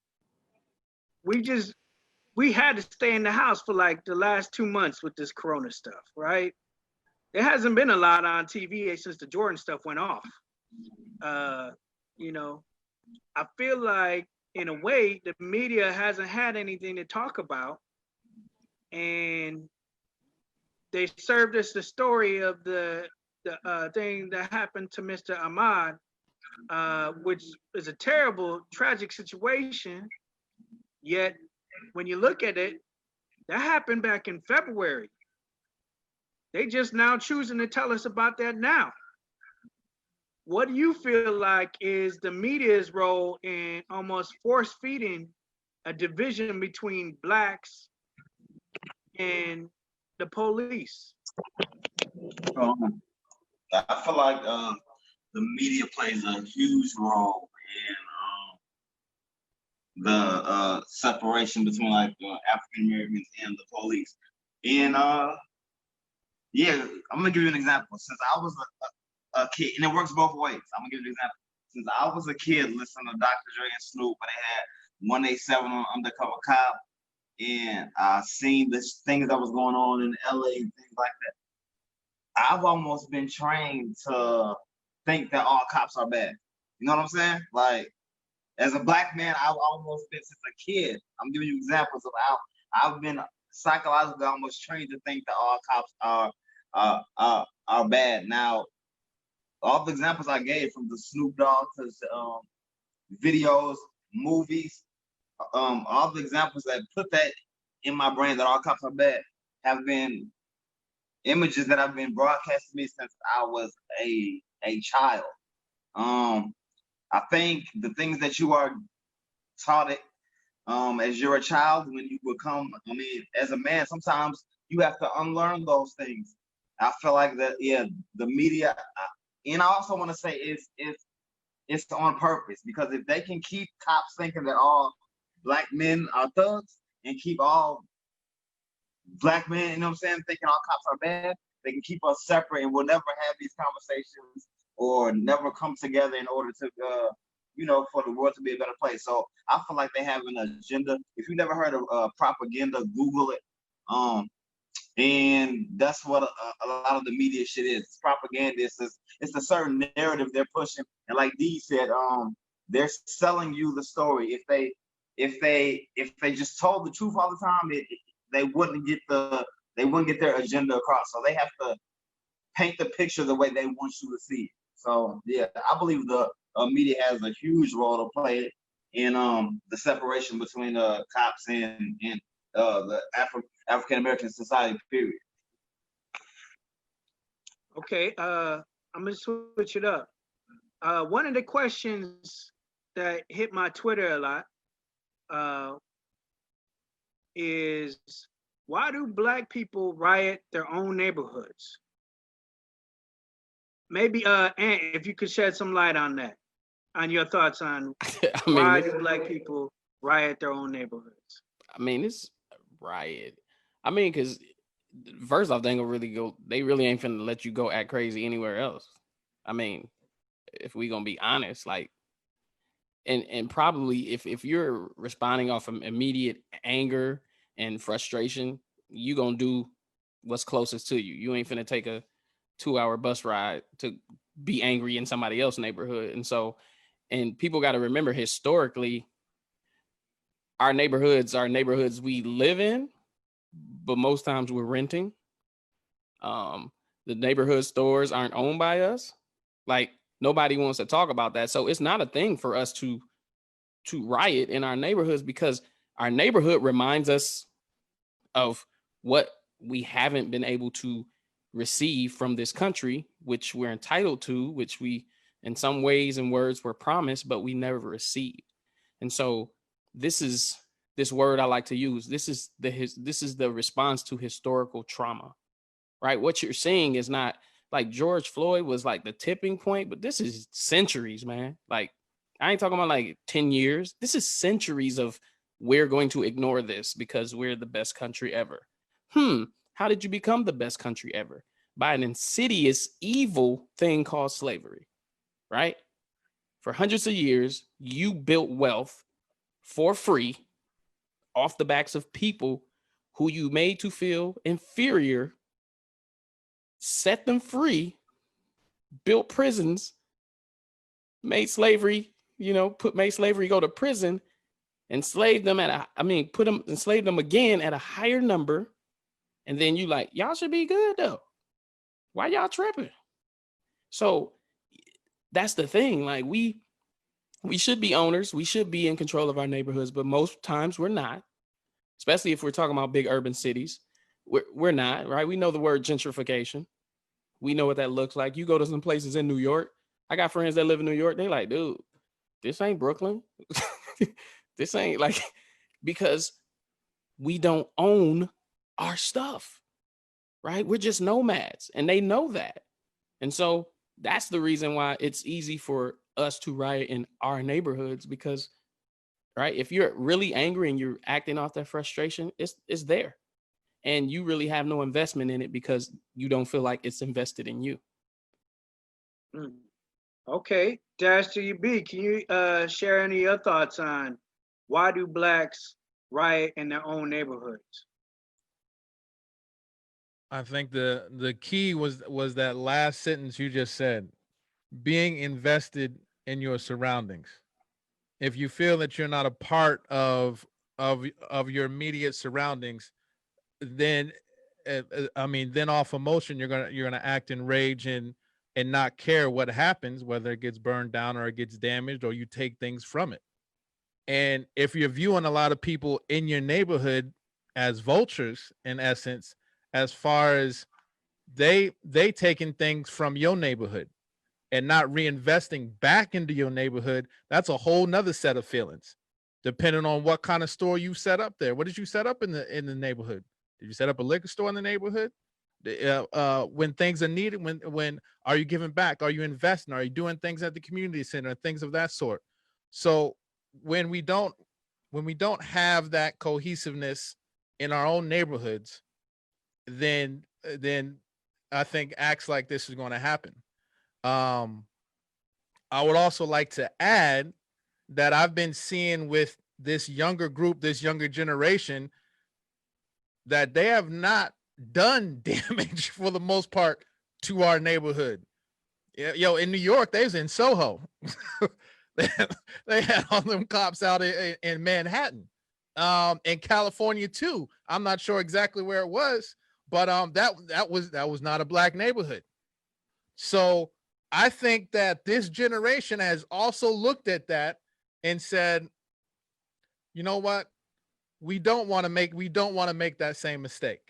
we had to stay in the house for like the last 2 months with this corona stuff, right? There hasn't been a lot on TV since the Jordan stuff went off. You know, I feel like in a way the media hasn't had anything to talk about, and they served us the story of the thing that happened to Mr. Ahmad, which is a terrible, tragic situation. Yet, when you look at it, that happened back in February. They just now choosing to tell us about that now. What do you feel like is the media's role in almost force feeding a division between blacks and the police? I feel like the media plays a huge role in the separation between like African Americans and the police. And yeah, I'm gonna give you an example. Since I was a kid, and it works both ways. I'm gonna give you an example. Since I was a kid listening to Dr. Dre and Snoop, but they had 187 on Undercover Cop, and I seen the things that was going on in LA and things like that. I've almost been trained to think that all cops are bad. You know what I'm saying? Like, as a black man, I've almost been since a kid. I'm giving you examples of how I've been psychologically almost trained to think that all cops are bad. Now, all the examples I gave, from the Snoop Dogg to videos, movies, all the examples that put that in my brain that all cops are bad have been images that have been broadcast to me since I was a child. I think the things that you are taught it as you're a child, when you become, I mean, as a man, sometimes you have to unlearn those things. I feel like that, yeah, the media, and I also want to say it's on purpose, because if they can keep cops thinking that all black men are thugs and keep all black men, you know what I'm saying, thinking all cops are bad, they can keep us separate and we'll never have these conversations or never come together in order to, for the world to be a better place. So I feel like they have an agenda. If you never heard of propaganda, Google it. And that's what a lot of the media shit is. It's propaganda. It's a certain narrative they're pushing. And like Dee said, they're selling you the story. If they just told the truth all the time, they wouldn't get their agenda across. So they have to paint the picture the way they want you to see it. So yeah, I believe the media has a huge role to play in the separation between cops and the African American society, period. Okay, I'm gonna switch it up. One of the questions that hit my Twitter a lot is, why do black people riot their own neighborhoods? Maybe Ant, if you could shed some light on that, on your thoughts on why do black people riot their own neighborhoods? I mean, it's a riot. I mean, because first off, they really ain't finna let you go act crazy anywhere else. I mean, if we gonna be honest, like, and probably if you're responding off of immediate anger and frustration, you gonna do what's closest to you. You ain't finna take a 2-hour bus ride to be angry in somebody else's neighborhood. And so, and people got to remember, historically, our neighborhoods are neighborhoods we live in, but most times we're renting. The neighborhood stores aren't owned by us. Like, nobody wants to talk about that. So it's not a thing for us to riot in our neighborhoods, because our neighborhood reminds us of what we haven't been able to receive from this country, which we're entitled to, which we in some ways and words were promised, but we never received. And so this is this word I like to use. This is the response to historical trauma, right? What you're seeing is not like George Floyd was like the tipping point, but this is centuries, man. Like I ain't talking about like 10 years. This is centuries of we're going to ignore this because we're the best country ever. How did you become the best country ever? By an insidious, evil thing called slavery, right? For hundreds of years, you built wealth for free off the backs of people who you made to feel inferior, set them free, built prisons, made slavery, made slavery go to prison, enslaved them enslaved them again at a higher number. And then you like, y'all should be good though. Why y'all tripping? So that's the thing. Like we should be owners. We should be in control of our neighborhoods, but most times we're not, especially if we're talking about big urban cities. We're not, right? We know the word gentrification. We know what that looks like. You go to some places in New York. I got friends that live in New York. They like, dude, this ain't Brooklyn. This ain't like, because we don't own our stuff, right? We're just nomads, and they know that. And so that's the reason why it's easy for us to riot in our neighborhoods, because, right, if you're really angry and you're acting off that frustration, it's there. And you really have no investment in it because you don't feel like it's invested in you. Okay, Dash to you, B. Can you share any of your thoughts on why do Blacks riot in their own neighborhoods? I think the key was that last sentence you just said, being invested in your surroundings. If you feel that you're not a part of your immediate surroundings, then then off emotion you're gonna act in rage and not care what happens, whether it gets burned down or it gets damaged or you take things from it. And if you're viewing a lot of people in your neighborhood as vultures, in essence, as far as they taking things from your neighborhood and not reinvesting back into your neighborhood, that's a whole nother set of feelings, depending on what kind of store you set up there. What did you set up in the neighborhood? Did you set up a liquor store in the neighborhood? When things are needed, when are you giving back? Are you investing? Are you doing things at the community center? Things of that sort. So when we don't have that cohesiveness in our own neighborhoods, then I think acts like this is going to happen. I would also like to add that I've been seeing with this younger group, this younger generation, that they have not done damage for the most part to our neighborhood. In New York, they was in Soho. they had all them cops out in Manhattan. In California too. I'm not sure exactly where it was, but that was not a Black neighborhood. So I think that this generation has also looked at that and said, you know what? We don't want to make that same mistake.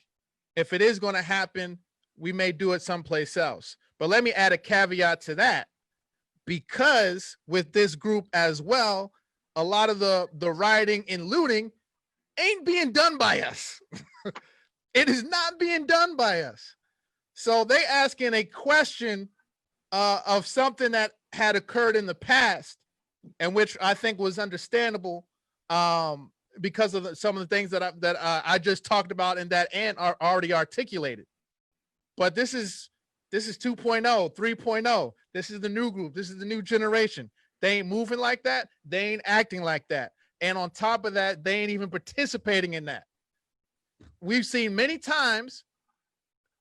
If it is going to happen, we may do it someplace else. But let me add a caveat to that, because with this group as well, a lot of the rioting and looting ain't being done by us. It is not being done by us. So they asking a question of something that had occurred in the past, and which I think was understandable, because of some of the things that I just talked about and that Ant are already articulated. But this is 2.0, 3.0. This is the new group. This is the new generation. They ain't moving like that. They ain't acting like that. And on top of that, they ain't even participating in that. We've seen many times,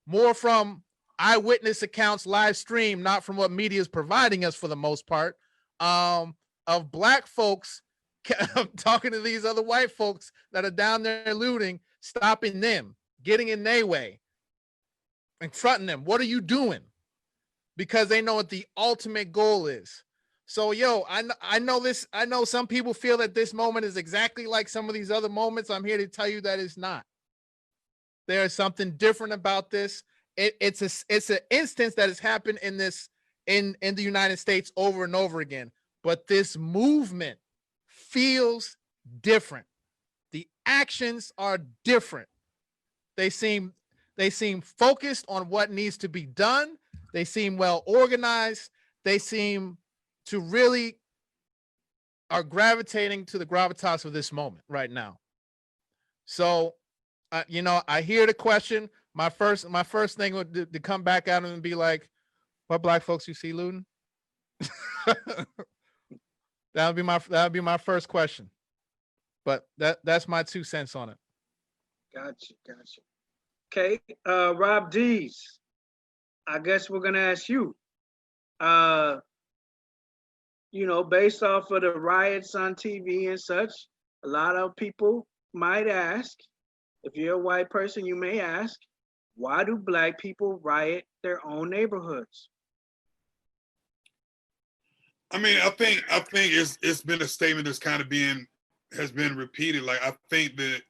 more from eyewitness accounts, live stream, not from what media is providing us for the most part, of Black folks talking to these other white folks that are down there looting, stopping them, getting in their way, confronting them. What are you doing? Because they know what the ultimate goal is. So, I know this. I know some people feel that this moment is exactly like some of these other moments. I'm here to tell you that it's not. There is something different about this. It's an instance that has happened in the United States over and over again. But this movement feels different. The actions are different. They seem focused on what needs to be done. They seem well organized. They seem to really are gravitating to the gravitas of this moment right now. So, you know, I hear the question. My first thing would to come back at him and be like, "What black folks you see looting?" That would be my first question. But that's my 2 cents on it. Gotcha. Okay, Rob Dees, I guess we're gonna ask you. You know, based off of the riots on TV and such, a lot of people might ask, if you're a white person, you may ask, why do black people riot their own neighborhoods? I mean, I think it's been a statement that's kind of has been repeated. Like, I think that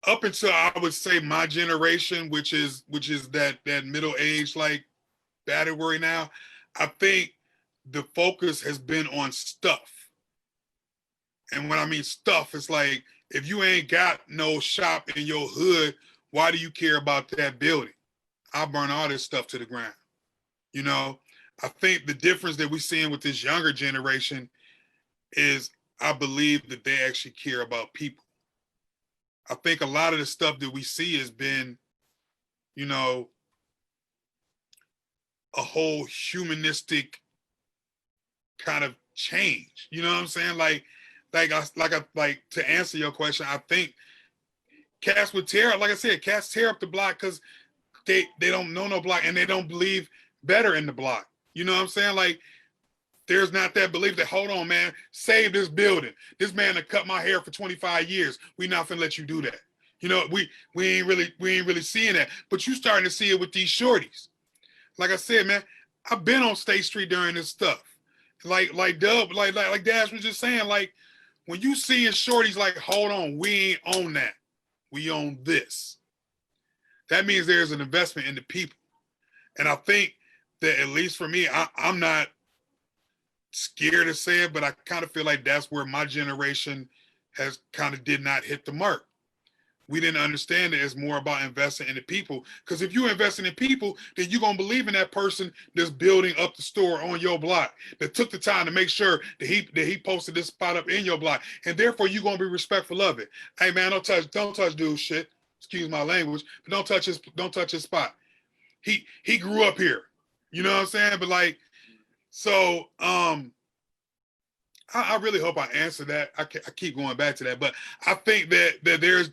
up until, I would say, my generation, which is that middle age like category now, I think the focus has been on stuff. And when I mean stuff, it's like, if you ain't got no shop in your hood, why do you care about that building? I'll burn all this stuff to the ground. You know, I think the difference that we're seeing with this younger generation is, I believe that they actually care about people. I think a lot of the stuff that we see has been, you know, a whole humanistic kind of change. You know what I'm saying? Like to answer your question, I think cats would tear up. Like I said, cats tear up the block because they don't know no block and they don't believe better in the block. You know what I'm saying? Like, there's not that belief that, hold on, man, save this building. This man that cut my hair for 25 years. We not finna let you do that. You know, we ain't really seeing that. But you starting to see it with these shorties. Like I said, man, I've been on State Street during this stuff. Like Dub, like Dash was just saying, like, when you seeing shorties like, hold on, we ain't on that. We own this. That means there's an investment in the people. And I think that, at least for me, I'm not scared to say it, but I kind of feel like that's where my generation has kind of did not hit the mark. We didn't understand that it's more about investing in the people. Because if you're investing in people, then you're going to believe in that person that's building up the store on your block, that took the time to make sure that he posted this spot up in your block. And therefore, you're going to be respectful of it. Hey, man, don't touch dude's shit. Excuse my language, but don't touch his spot. He grew up here. You know what I'm saying? But like, so I really hope I answered that. I keep going back to that, but I think that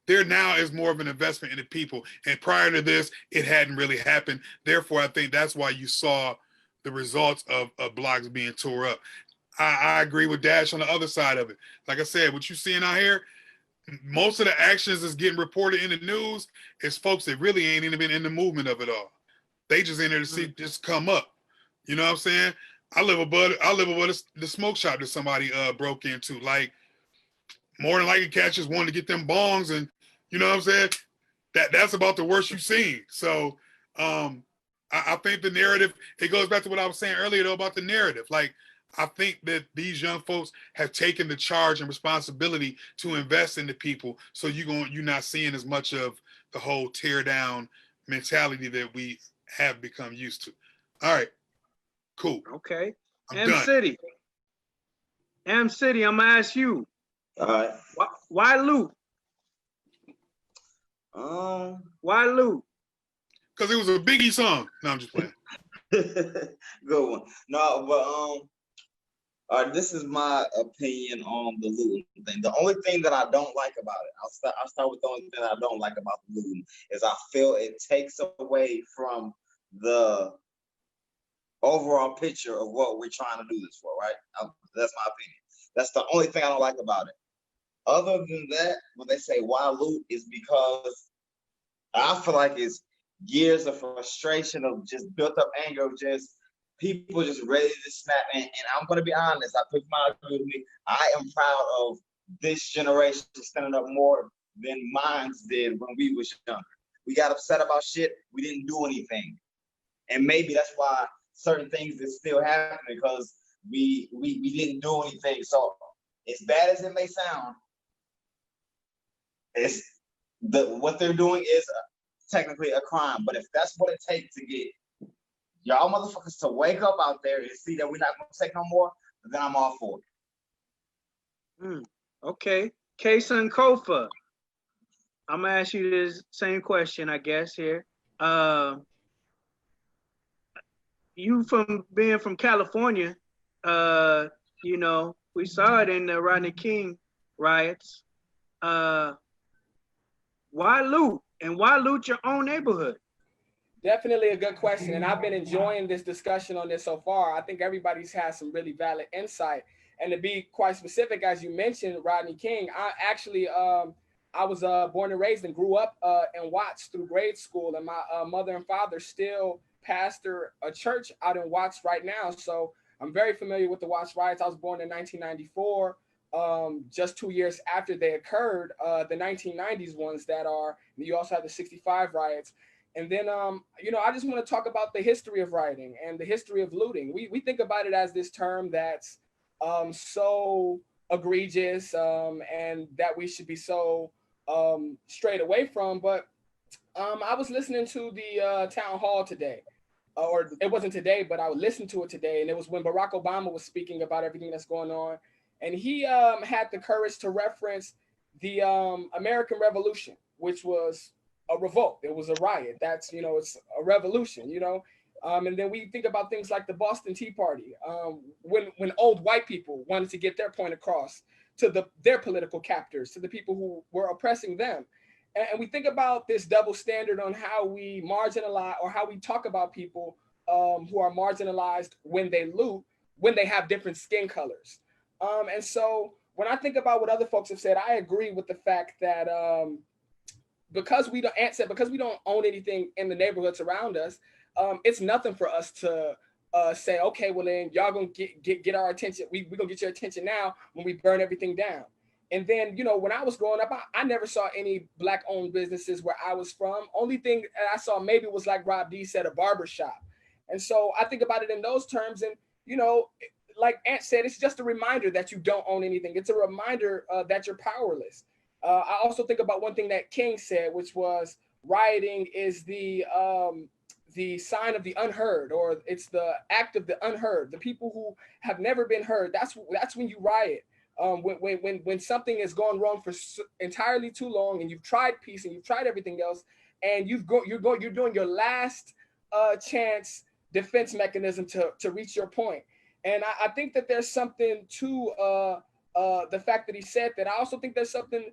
there now is more of an investment in the people. And prior to this, it hadn't really happened. Therefore, I think that's why you saw the results of blocks being tore up. I agree with Dash on the other side of it. Like I said, what you're seeing out here, most of the actions that's getting reported in the news is folks that really ain't even been in the movement of it all. They just in there to see just come up. You know what I'm saying? I live above the smoke shop that somebody broke into. Like, more than likely, cats just wanted to get them bongs, and you know what I'm saying? That's about the worst you've seen. So I think the narrative, it goes back to what I was saying earlier though about the narrative. Like, I think that these young folks have taken the charge and responsibility to invest in the people. So you're not seeing as much of the whole tear down mentality that we have become used to. All right, cool. Okay. I'm done. City, I'm gonna ask you. All right. Why loot? Why loot? Because it was a Biggie song. No, I'm just playing. Good one. No, but this is my opinion on the looting thing. The only thing that I don't like about it, I'll start with the only thing I don't like about the looting, is I feel it takes away from the overall picture of what we're trying to do this for, right? That's my opinion. That's the only thing I don't like about it. Other than that, when they say why loot, is because I feel like it's years of frustration, of just built up anger, of just people just ready to snap. And I'm going to be honest, I put my agree with me. I am proud of this generation standing up more than mine did when we was younger. We got upset about shit. We didn't do anything. And maybe that's why certain things that's still happening because we didn't do anything. So as bad as it may sound, it's what they're doing is technically a crime. But if that's what it takes to get y'all motherfuckers to wake up out there and see that we're not gonna take no more, then I'm all for it. Okay. Kason Kofa, I'm gonna ask you this same question, I guess, here. You from being from California, you know, we saw it in the Rodney King riots. Why loot? And why loot your own neighborhood? Definitely a good question. And I've been enjoying this discussion on this so far. I think everybody's had some really valid insight. And to be quite specific, as you mentioned, Rodney King, I actually, I was born and raised and grew up in Watts through grade school. And my mother and father still pastor a church out in Watts right now. So I'm very familiar with the Watts riots. I was born in 1994. Just 2 years after they occurred, the 1990s ones that are, you also have the 65 riots. And then, you know, I just want to talk about the history of rioting and the history of looting. We think about it as this term that's so egregious and that we should be so straight away from. But I was listening to the town hall today, or it wasn't today, but I listened to it today. And it was when Barack Obama was speaking about everything that's going on. And he had the courage to reference the American Revolution, which was a revolt. It was a riot. That's, you know, it's a revolution, you know. And then we think about things like the Boston Tea Party, when old white people wanted to get their point across to their political captors, to the people who were oppressing them. And we think about this double standard on how we marginalize or how we talk about people who are marginalized when they loot, when they have different skin colors. And so when I think about what other folks have said, I agree with the fact that because we don't own anything in the neighborhoods around us, it's nothing for us to say, okay, well then y'all gonna get our attention. We gonna get your attention now when we burn everything down. And then, you know, when I was growing up, I never saw any Black-owned businesses where I was from. Only thing I saw maybe was, like Rob D said, a barber shop. And so I think about it in those terms. And, you know, like Ant said, it's just a reminder that you don't own anything. It's a reminder that you're powerless. I also think about one thing that King said, which was rioting is the sign of the unheard, or it's the act of the unheard. The people who have never been heard. That's when you riot. When something has gone wrong for entirely too long, and you've tried peace and you've tried everything else, and you're doing your last chance defense mechanism to reach your point. And I think that there's something to the fact that he said that. I also think there's something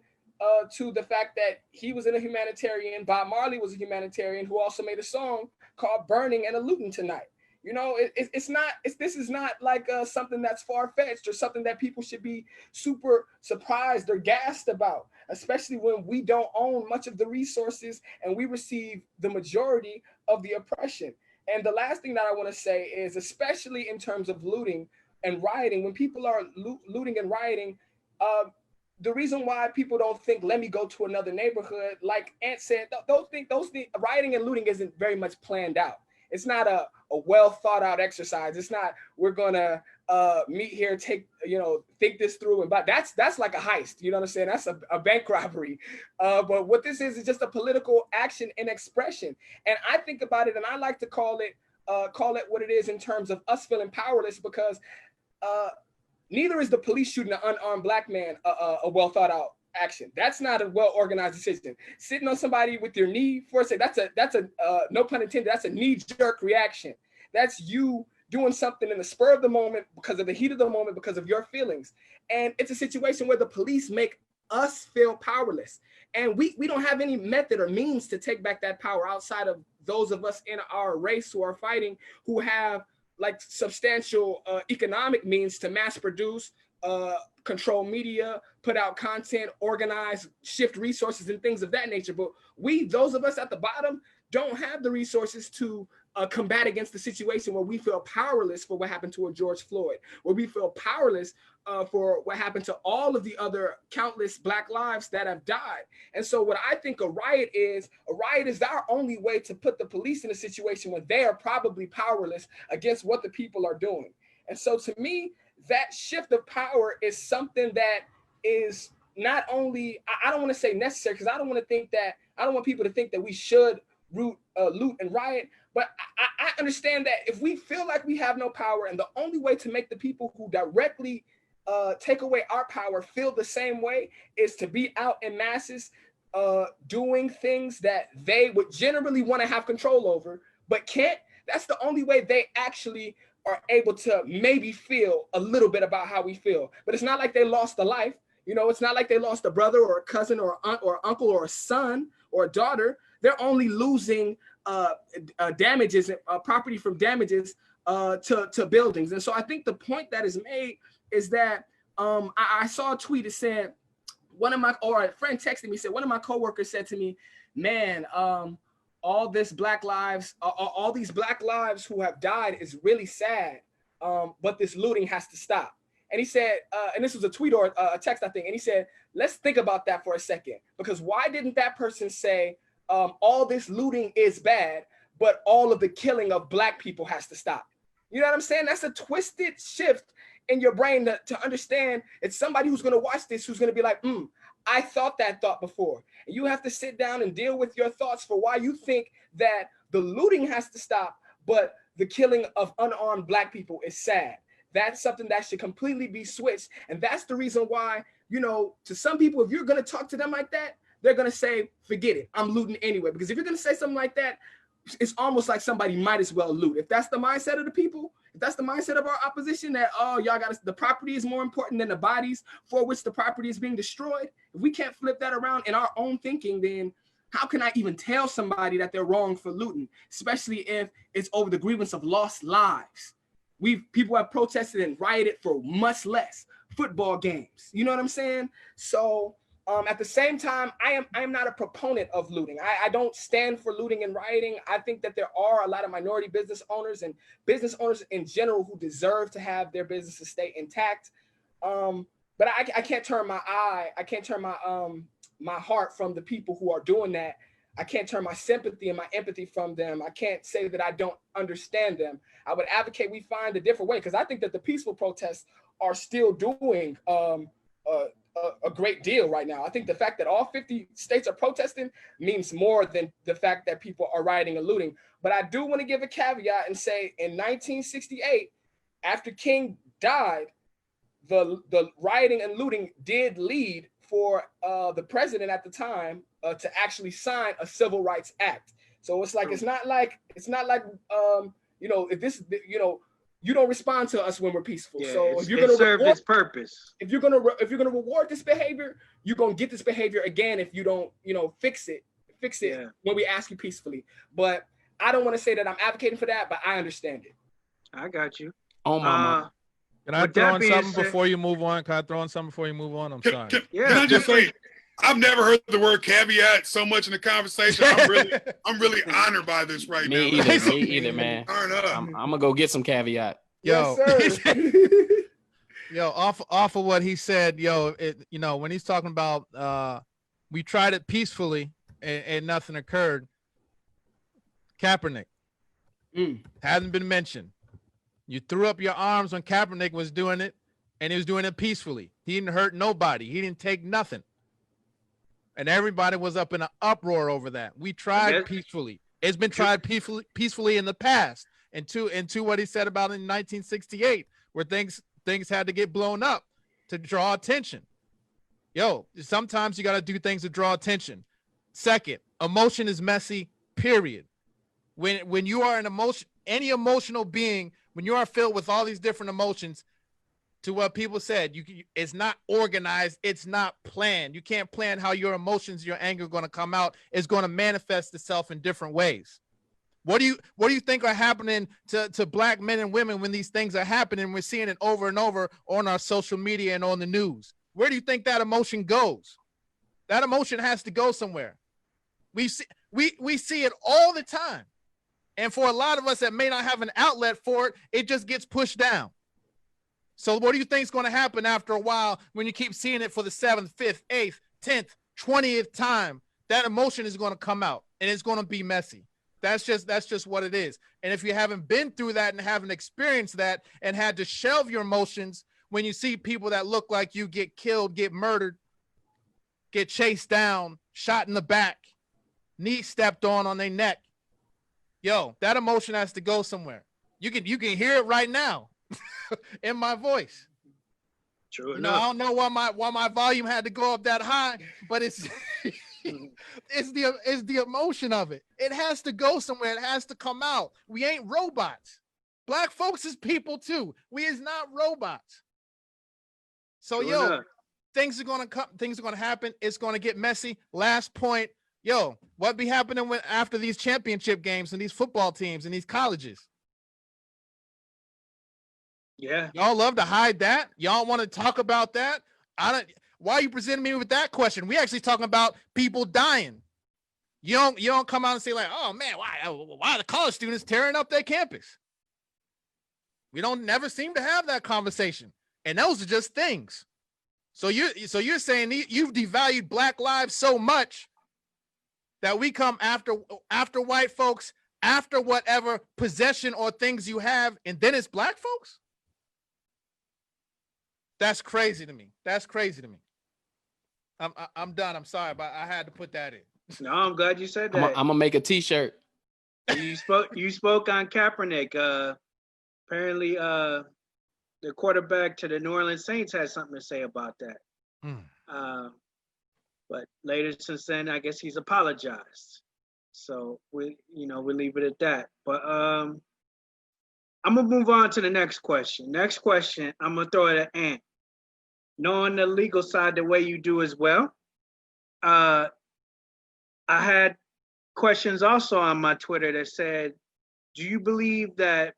to the fact that he was a humanitarian. Bob Marley was a humanitarian who also made a song called "Burning and a Looting Tonight." You know, this is not like something that's far-fetched or something that people should be super surprised or gassed about, especially when we don't own much of the resources and we receive the majority of the oppression. And the last thing that I want to say is, especially in terms of looting and rioting, when people are looting and rioting, the reason why people don't think, let me go to another neighborhood, like Ant said, those things, rioting and looting isn't very much planned out. It's not a well thought out exercise. It's not, we're gonna meet here, think this through, but that's like a heist. You know what I'm saying? That's a bank robbery. But what this is just a political action and expression. And I think about it, and I like to call it what it is in terms of us feeling powerless, because neither is the police shooting an unarmed Black man a well thought out action. That's not a well organized decision. Sitting on somebody with your knee for a second, that's a no pun intended, that's a knee jerk reaction. That's you doing something in the spur of the moment because of the heat of the moment, because of your feelings. And it's a situation where the police make us feel powerless. And we don't have any method or means to take back that power outside of those of us in our race who are fighting, who have like substantial economic means to mass produce, control media, put out content, organize, shift resources and things of that nature. But those of us at the bottom, don't have the resources to combat against the situation, where we feel powerless for what happened to a George Floyd, where we feel powerless for what happened to all of the other countless Black lives that have died. And so what I think a riot is our only way to put the police in a situation when they are probably powerless against what the people are doing. And so to me, that shift of power is something that is not only, I don't want to say necessary, because I don't want people to think that we should loot and riot. But I understand that if we feel like we have no power, and the only way to make the people who directly take away our power feel the same way is to be out in masses doing things that they would generally want to have control over, but can't, that's the only way they actually are able to maybe feel a little bit about how we feel. But it's not like they lost a life. You know, it's not like they lost a brother or a cousin or aunt or uncle or a son or a daughter. They're only losing damages, property from damages to buildings. And so I think the point that is made is that I saw a tweet that said, a friend texted me, said, one of my coworkers said to me, man, all these Black lives who have died is really sad, but this looting has to stop. And he said, and this was a tweet or a text, I think, and he said, let's think about that for a second, because why didn't that person say, all this looting is bad, but all of the killing of Black people has to stop? You know what I'm saying? That's a twisted shift in your brain to understand. It's somebody who's going to watch this who's going to be like, I thought that thought before. And you have to sit down and deal with your thoughts for why you think that the looting has to stop, but the killing of unarmed Black people is sad. That's something that should completely be switched. And that's the reason why, you know, to some people, if you're going to talk to them like that, they're going to say, forget it, I'm looting anyway. Because if you're going to say something like that, it's almost like somebody might as well loot. If that's the mindset of the people, if that's the mindset of our opposition, that, oh, y'all got the property is more important than the bodies for which the property is being destroyed. If we can't flip that around in our own thinking, then how can I even tell somebody that they're wrong for looting, especially if it's over the grievance of lost lives? People have protested and rioted for much less, football games. You know what I'm saying? So at the same time, I am not a proponent of looting. I don't stand for looting and rioting. I think that there are a lot of minority business owners and business owners in general who deserve to have their businesses stay intact. But I can't turn my my heart from the people who are doing that. I can't turn my sympathy and my empathy from them. I can't say that I don't understand them. I would advocate we find a different way, because I think that the peaceful protests are still doing a great deal right now. I think the fact that all 50 states are protesting means more than the fact that people are rioting and looting. But I do want to give a caveat and say, in 1968, after King died, the rioting and looting did lead for the president at the time to actually sign a civil rights act. So it's like, it's not like you know, if this, you know, you don't respond to us when we're peaceful. Yeah, so if you're going to serve its purpose, if you're going to reward this behavior, you're going to get this behavior again if you don't, you know, fix it when we ask you peacefully. But I don't want to say that I'm advocating for that, but I understand it. I got you. Oh my. Can I throw in something before you move on? Can I throw in something before you move on? I'm sorry. Can I just say, I've never heard the word caveat so much in the conversation. I'm really honored by this right now. Me either, man. I'm gonna go get some caveat. Yo, yes, yo, off of what he said, yo, you know, when he's talking about we tried it peacefully and nothing occurred. Kaepernick hasn't been mentioned. You threw up your arms when Kaepernick was doing it, and he was doing it peacefully. He didn't hurt nobody. He didn't take nothing. And everybody was up in an uproar over that. We tried peacefully. It's been tried peacefully in the past. And to what he said about in 1968, where things had to get blown up to draw attention. Yo, sometimes you got to do things to draw attention. Second, emotion is messy, period. When you are any emotional being, when you are filled with all these different emotions, to what people said, it's not organized, it's not planned. You can't plan how your emotions, your anger are going to come out. It's going to manifest itself in different ways. What do you think are happening to Black men and women when these things are happening? We're seeing it over and over on our social media and on the news. Where do you think that emotion goes? That emotion has to go somewhere. We see it all the time. And for a lot of us that may not have an outlet for it, it just gets pushed down. So what do you think is going to happen after a while when you keep seeing it for the 7th, 5th, 8th, 10th, 20th time? That emotion is going to come out and it's going to be messy. That's just what it is. And if you haven't been through that and haven't experienced that and had to shelve your emotions when you see people that look like you get killed, get murdered, get chased down, shot in the back, knee stepped on their neck, yo, that emotion has to go somewhere. You can hear it right now in my voice. True I enough. don't know why my volume had to go up that high, but it's it's the emotion of it. It has to go somewhere. It has to come out. We ain't robots. Black folks is people too. We is not robots. So True enough. things are gonna come. Things are gonna happen. It's gonna get messy. Last point, what be happening after these championship games and these football teams and these colleges? Yeah. Y'all love to hide that. Y'all want to talk about that. Why are you presenting me with that question? We actually talking about people dying. You don't come out and say like, oh man, why are the college students tearing up their campus? We don't never seem to have that conversation. And those are just things. So you're saying you've devalued Black lives so much that we come after white folks, after whatever possession or things you have, and then it's Black folks? That's crazy to me. I'm done. I'm sorry, but I had to put that in. No, I'm glad you said that. I'm gonna make a T-shirt. You spoke on Kaepernick. Apparently, the quarterback to the New Orleans Saints had something to say about that. But later since then, I guess he's apologized. So we leave it at that. But I'm gonna move on to the next question. Next question, I'm gonna throw it at Ant. Knowing the legal side the way you do as well, I had questions also on my Twitter that said, do you believe that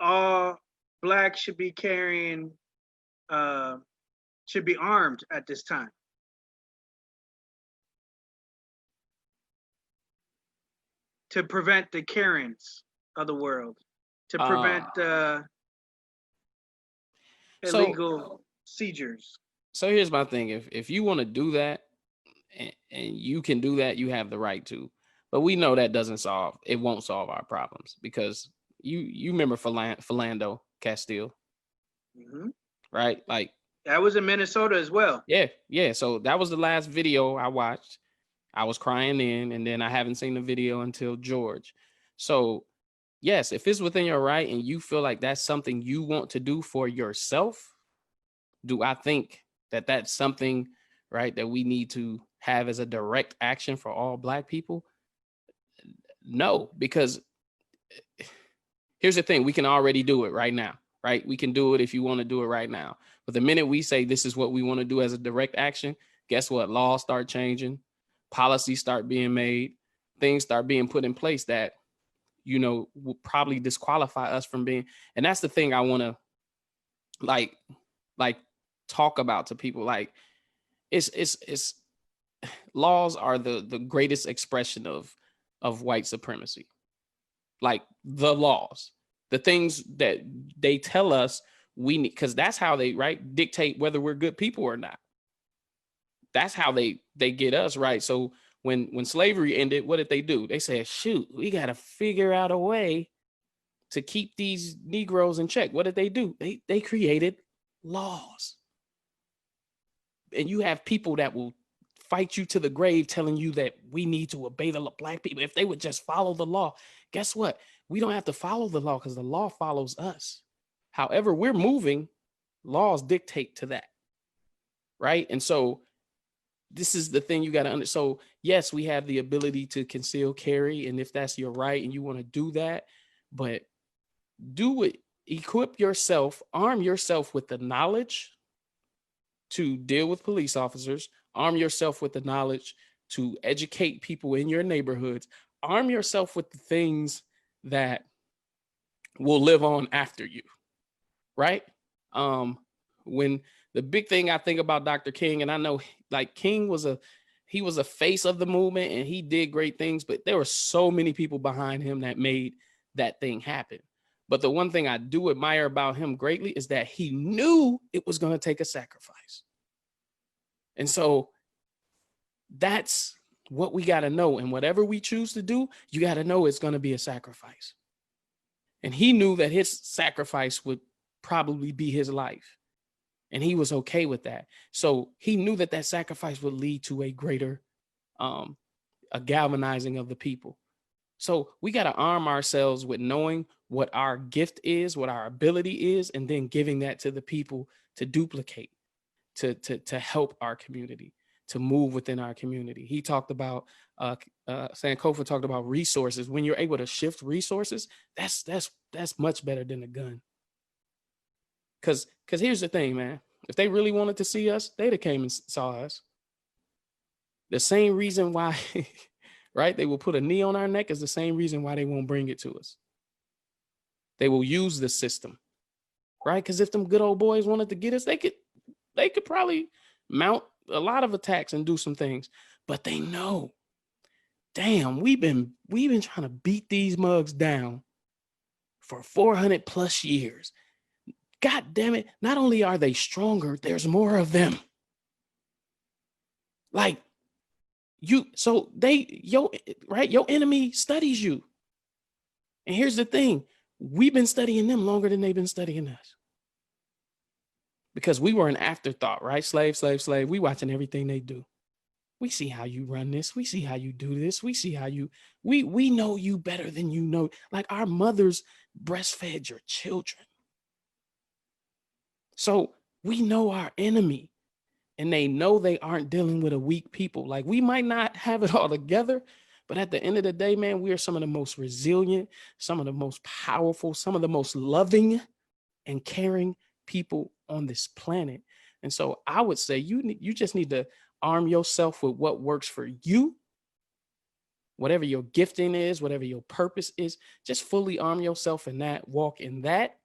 all Blacks should be carrying, should be armed at this time? To prevent the Karens of the world, to prevent illegal seizures. So here's my thing. If you want to do that and you can do that, you have the right to. But we know that won't solve our problems, because you remember Philando Castile, right? Like that was in Minnesota as well. Yeah. So that was the last video I watched. I was crying then, and then I haven't seen the video until George. So yes, if it's within your right and you feel like that's something you want to do for yourself, do I think that that's something, right, that we need to have as a direct action for all Black people? No, because here's the thing. We can already do it right now, right? We can do it if you want to do it right now. But the minute we say this is what we want to do as a direct action, guess what? Laws start changing, policies start being made, things start being put in place that, will probably disqualify us from being. And that's the thing I want to like talk about to people. Like it's laws are the greatest expression of white supremacy. Like the laws, the things that they tell us we need, because that's how they dictate whether we're good people or not. That's how they get us, right? So when slavery ended, what did they do? They said, shoot, we got to figure out a way to keep these Negroes in check. What did they do? They created laws. And you have people that will fight you to the grave telling you that we need to obey the Black people. If they would just follow the law, guess what? We don't have to follow the law because the law follows us. However, we're moving, laws dictate to that, right? And so this is the thing you got to understand. So yes, we have the ability to conceal carry, and if that's your right and you want to do that, but do it. Equip yourself, arm yourself with the knowledge to deal with police officers, arm yourself with the knowledge to educate people in your neighborhoods, arm yourself with the things that will live on after you, right? When the big thing I think about Dr. King, and I know like King he was a face of the movement and he did great things, but there were so many people behind him that made that thing happen. But the one thing I do admire about him greatly is that he knew it was going to take a sacrifice. And so that's what we got to know. And whatever we choose to do, you got to know it's going to be a sacrifice. And he knew that his sacrifice would probably be his life. And he was okay with that. So he knew that that sacrifice would lead to a greater, a galvanizing of the people. So we got to arm ourselves with knowing what our gift is, what our ability is, and then giving that to the people to duplicate, to help our community, to move within our community. He talked about, Sankofa talked about resources. When you're able to shift resources, that's much better than a gun. Because here's the thing, man. If they really wanted to see us, they'd have came and saw us. The same reason why, right, they will put a knee on our neck is the same reason why they won't bring it to us. They will use the system, right? Because if them good old boys wanted to get us, they could probably mount a lot of attacks and do some things. But they know, damn, we've been trying to beat these mugs down for 400 plus years. God damn it. Not only are they stronger, there's more of them. Like your enemy studies you. And here's the thing. We've been studying them longer than they've been studying us. Because we were an afterthought, right? Slave. We watching everything they do. We see how you run this. We see how you do this. We see how we know you better than you know. Like our mothers breastfed your children. So we know our enemy, and they know they aren't dealing with a weak people. Like we might not have it all together, but at the end of the day, man, we are some of the most resilient, some of the most powerful, some of the most loving and caring people on this planet. And so I would say you just need to arm yourself with what works for you. Whatever your gifting is, whatever your purpose is, just fully arm yourself in that, walk in that.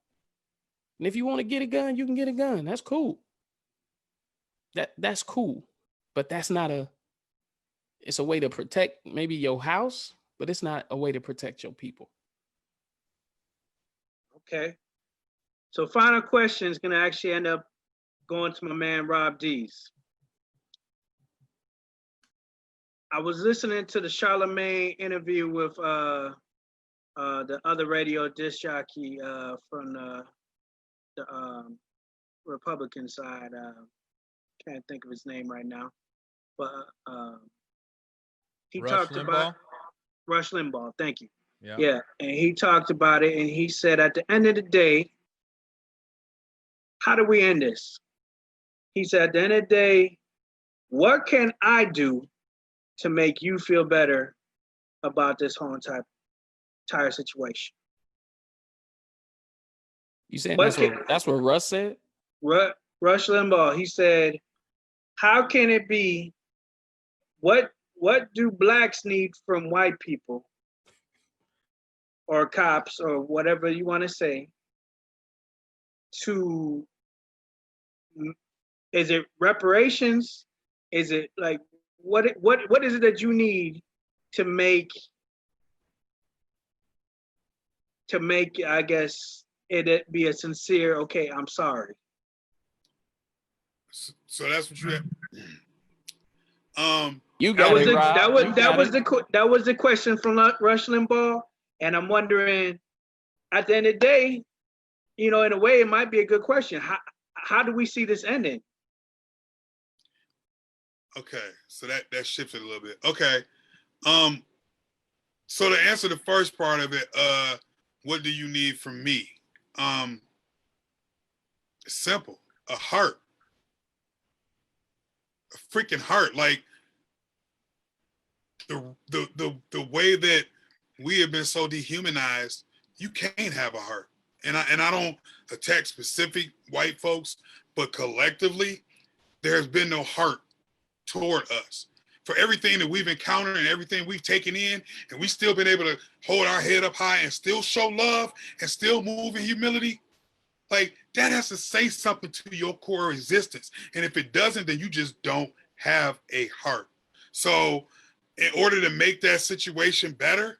And if you want to get a gun, you can get a gun. That's cool. That's cool. But that's not it's a way to protect maybe your house, but it's not a way to protect your people. Okay. So final question is going to actually end up going to my man, Rob Dees. I was listening to the Charlemagne interview with the other radio disc jockey from the Republican side. Can't think of his name right now, but he talked about Rush Limbaugh. Thank you. Yeah, and he talked about it, and he said, at the end of the day, how do we end this? He said, at the end of the day, what can I do to make you feel better about this whole entire situation? You saying that's what Russ said? Rush Limbaugh, he said, how can it be, what do blacks need from white people or cops or whatever you want to say to, is it reparations? Is it like, what is it that you need to make, I guess, it be a sincere, okay, I'm sorry. So that's what you had. You got it, Rob. That was the question from Rush Limbaugh, and I'm wondering, at the end of the day, in a way, it might be a good question. How do we see this ending? Okay, so that shifted a little bit. Okay, so to answer the first part of it, what do you need from me? It's simple, a heart. A freaking heart. Like the way that we have been so dehumanized, you can't have a heart. And I don't attack specific white folks, but collectively, there's been no heart toward us. For everything that we've encountered and everything we've taken in, and we still been able to hold our head up high and still show love and still move in humility, like that has to say something to your core existence. And if it doesn't, then you just don't have a heart. So in order to make that situation better,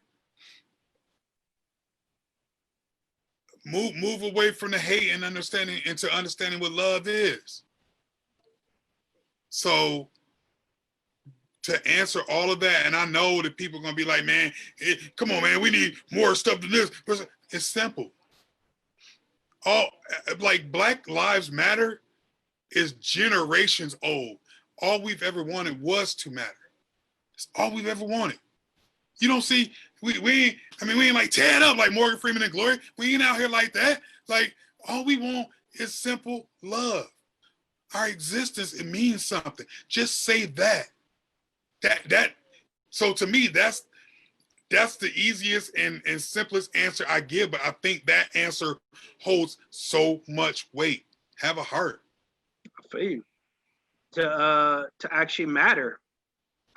move away from the hate and understanding into understanding what love is. So to answer all of that, and I know that people are gonna be like, man, come on, man, we need more stuff than this. It's simple. All like Black Lives Matter is generations old. All we've ever wanted was to matter. It's all we've ever wanted. You don't see, we ain't like tearing up like Morgan Freeman and Gloria. We ain't out here like that. Like, all we want is simple love. Our existence, it means something. Just say that. So to me, that's the easiest and simplest answer I give, but I think that answer holds so much weight. Have a heart. For you. To actually matter,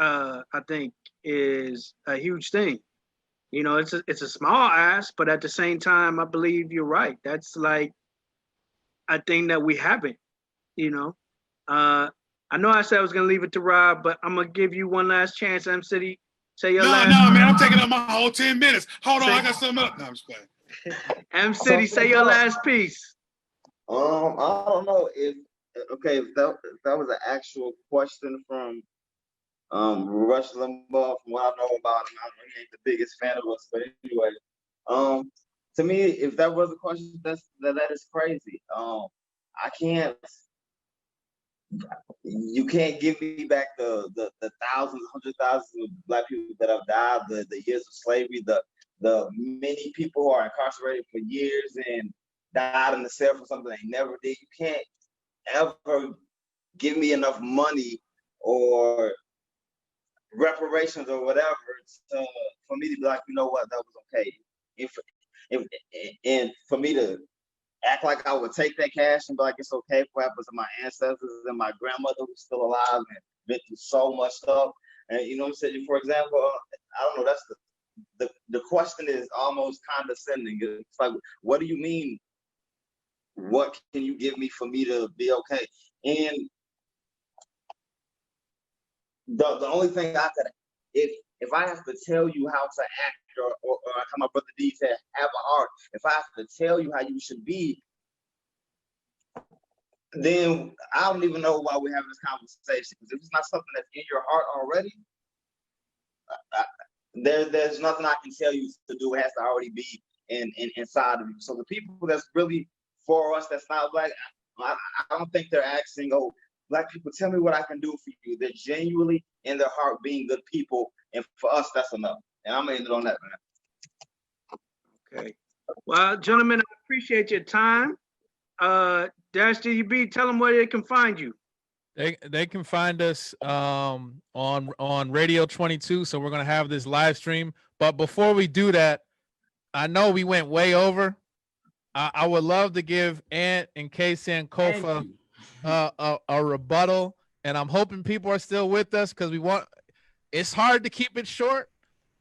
I think is a huge thing. You know, it's a small ask, but at the same time, I believe you're right. That's like a thing that we haven't, you know. I know I said I was gonna leave it to Rob, but I'm gonna give you one last chance, M City. Say your last. No, man, I'm taking up my whole 10 minutes. Hold on, I got something up. No, I'm just playing. M City, say your last piece. I don't know if that was an actual question from Rush Limbaugh. From what I know about him, he ain't the biggest fan of us, but anyway, to me, if that was a question, that is crazy. I can't. You can't give me back the thousands, hundred thousands of Black people that have died, the years of slavery, the many people who are incarcerated for years and died in the cell for something they never did. You can't ever give me enough money or reparations or whatever for me to be like, you know what, that was okay. And for me to act like I would take that cash and be like, it's okay for what happens to my ancestors and my grandmother who's still alive and been through so much stuff. And you know what I'm saying? For example, I don't know, that's the question is almost condescending. It's like, what do you mean? What can you give me for me to be okay? And the only thing I could, if I have to tell you how to act or how my brother D said, have a heart, if I have to tell you how you should be, then I don't even know why we're having this conversation. Because if it's not something that's in your heart already, there's nothing I can tell you to do. It has to already be inside of you. So the people that's really for us, that's not Black, I don't think they're asking, oh, Black people, tell me what I can do for you. They're genuinely in their heart being good people. And for us, that's enough. And I'm going to end it on that, man. Okay. Well, gentlemen, I appreciate your time. Dash DUB, tell them where they can find you. They can find us on Radio 22. So we're going to have this live stream. But before we do that, I know we went way over. I would love to give Ant and K-Sankofa a rebuttal. And I'm hoping people are still with us because it's hard to keep it short.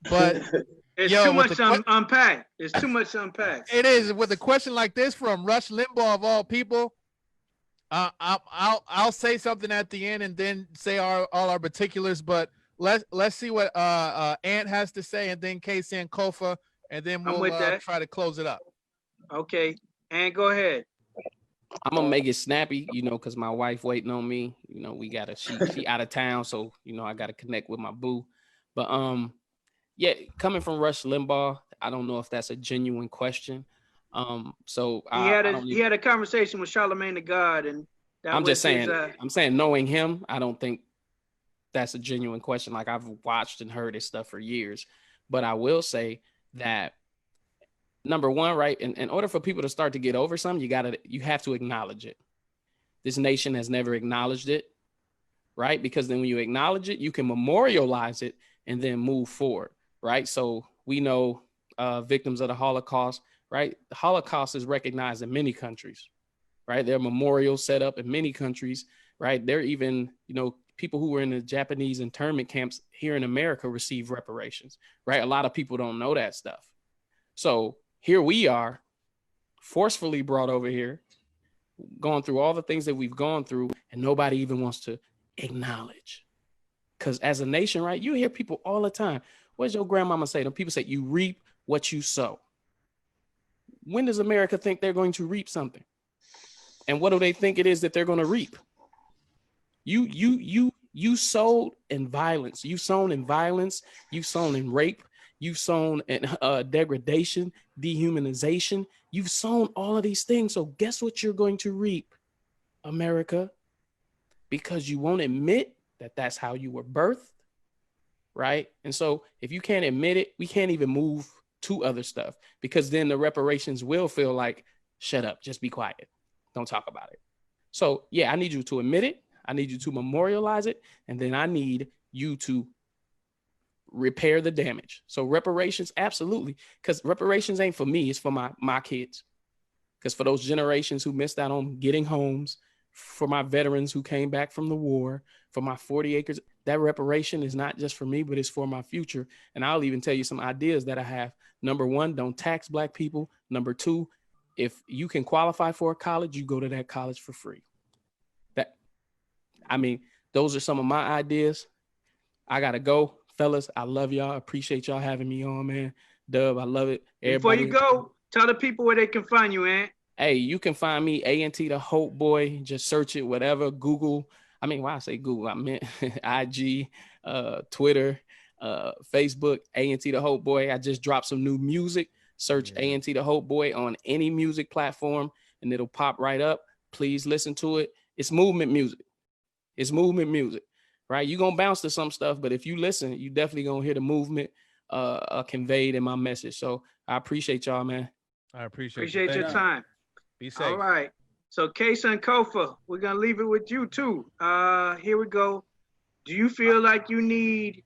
But it's too much to unpack. It's too much to unpack. It is. With a question like this from Rush Limbaugh of all people, I'll say something at the end and then say all our particulars. But let's see what Ant has to say, and then K-Sankofa, and then we'll try to close it up. Okay, Ant, go ahead. I'm gonna make it snappy, because my wife waiting on me. She out of town, so I gotta connect with my boo. But yeah, coming from Rush Limbaugh, I don't know if that's a genuine question. So he had a conversation with Charlemagne the God, and I'm just saying, I'm saying, knowing him, I don't think that's a genuine question. Like, I've watched and heard his stuff for years, but I will say that number one, right, in order for people to start to get over something, you have to acknowledge it. This nation has never acknowledged it, right? Because then when you acknowledge it, you can memorialize it and then move forward, right? So we know victims of the Holocaust, right? The Holocaust is recognized in many countries, right? There are memorials set up in many countries, right? There are even, people who were in the Japanese internment camps here in America receive reparations, right? A lot of people don't know that stuff. So here we are, forcefully brought over here, going through all the things that we've gone through, and nobody even wants to acknowledge. Because as a nation, right, you hear people all the time. What does your grandmama say? People say you reap what you sow. When does America think they're going to reap something? And what do they think it is that they're going to reap? You sowed in violence. You sown in violence. You sown in rape. You've sown in degradation, dehumanization. You've sown all of these things. So guess what you're going to reap, America? Because you won't admit that that's how you were birthed, right? And so if you can't admit it, we can't even move to other stuff, because then the reparations will feel like, shut up, just be quiet. Don't talk about it. So yeah, I need you to admit it. I need you to memorialize it. And then I need you to repair the damage. So reparations, absolutely. Because reparations ain't for me, it's for my kids. Because for those generations who missed out on getting homes, for my veterans who came back from the war, for my 40 acres, that reparation is not just for me, but it's for my future. And I'll even tell you some ideas that I have. Number one, don't tax Black people. Number two, if you can qualify for a college, you go to that college for free. Those are some of my ideas. I gotta go. Fellas, I love y'all. Appreciate y'all having me on, man. Dub, I love it. Everybody, before you go, tell the people where they can find you, man. Hey, you can find me, ANT the Hope Boy. Just search it, whatever. Google. Why I say Google, I meant IG, Twitter, Facebook, ANT the Hope Boy. I just dropped some new music. Search ANT the Hope Boy on any music platform, and it'll pop right up. Please listen to it. It's movement music. It's movement music, right? You're going to bounce to some stuff, but if you listen, you definitely going to hear the movement conveyed in my message. So I appreciate y'all, man. I appreciate your time. Be safe. All right. So Kaysa and Kofa, we're going to leave it with you too. Here we go. Do you feel like you need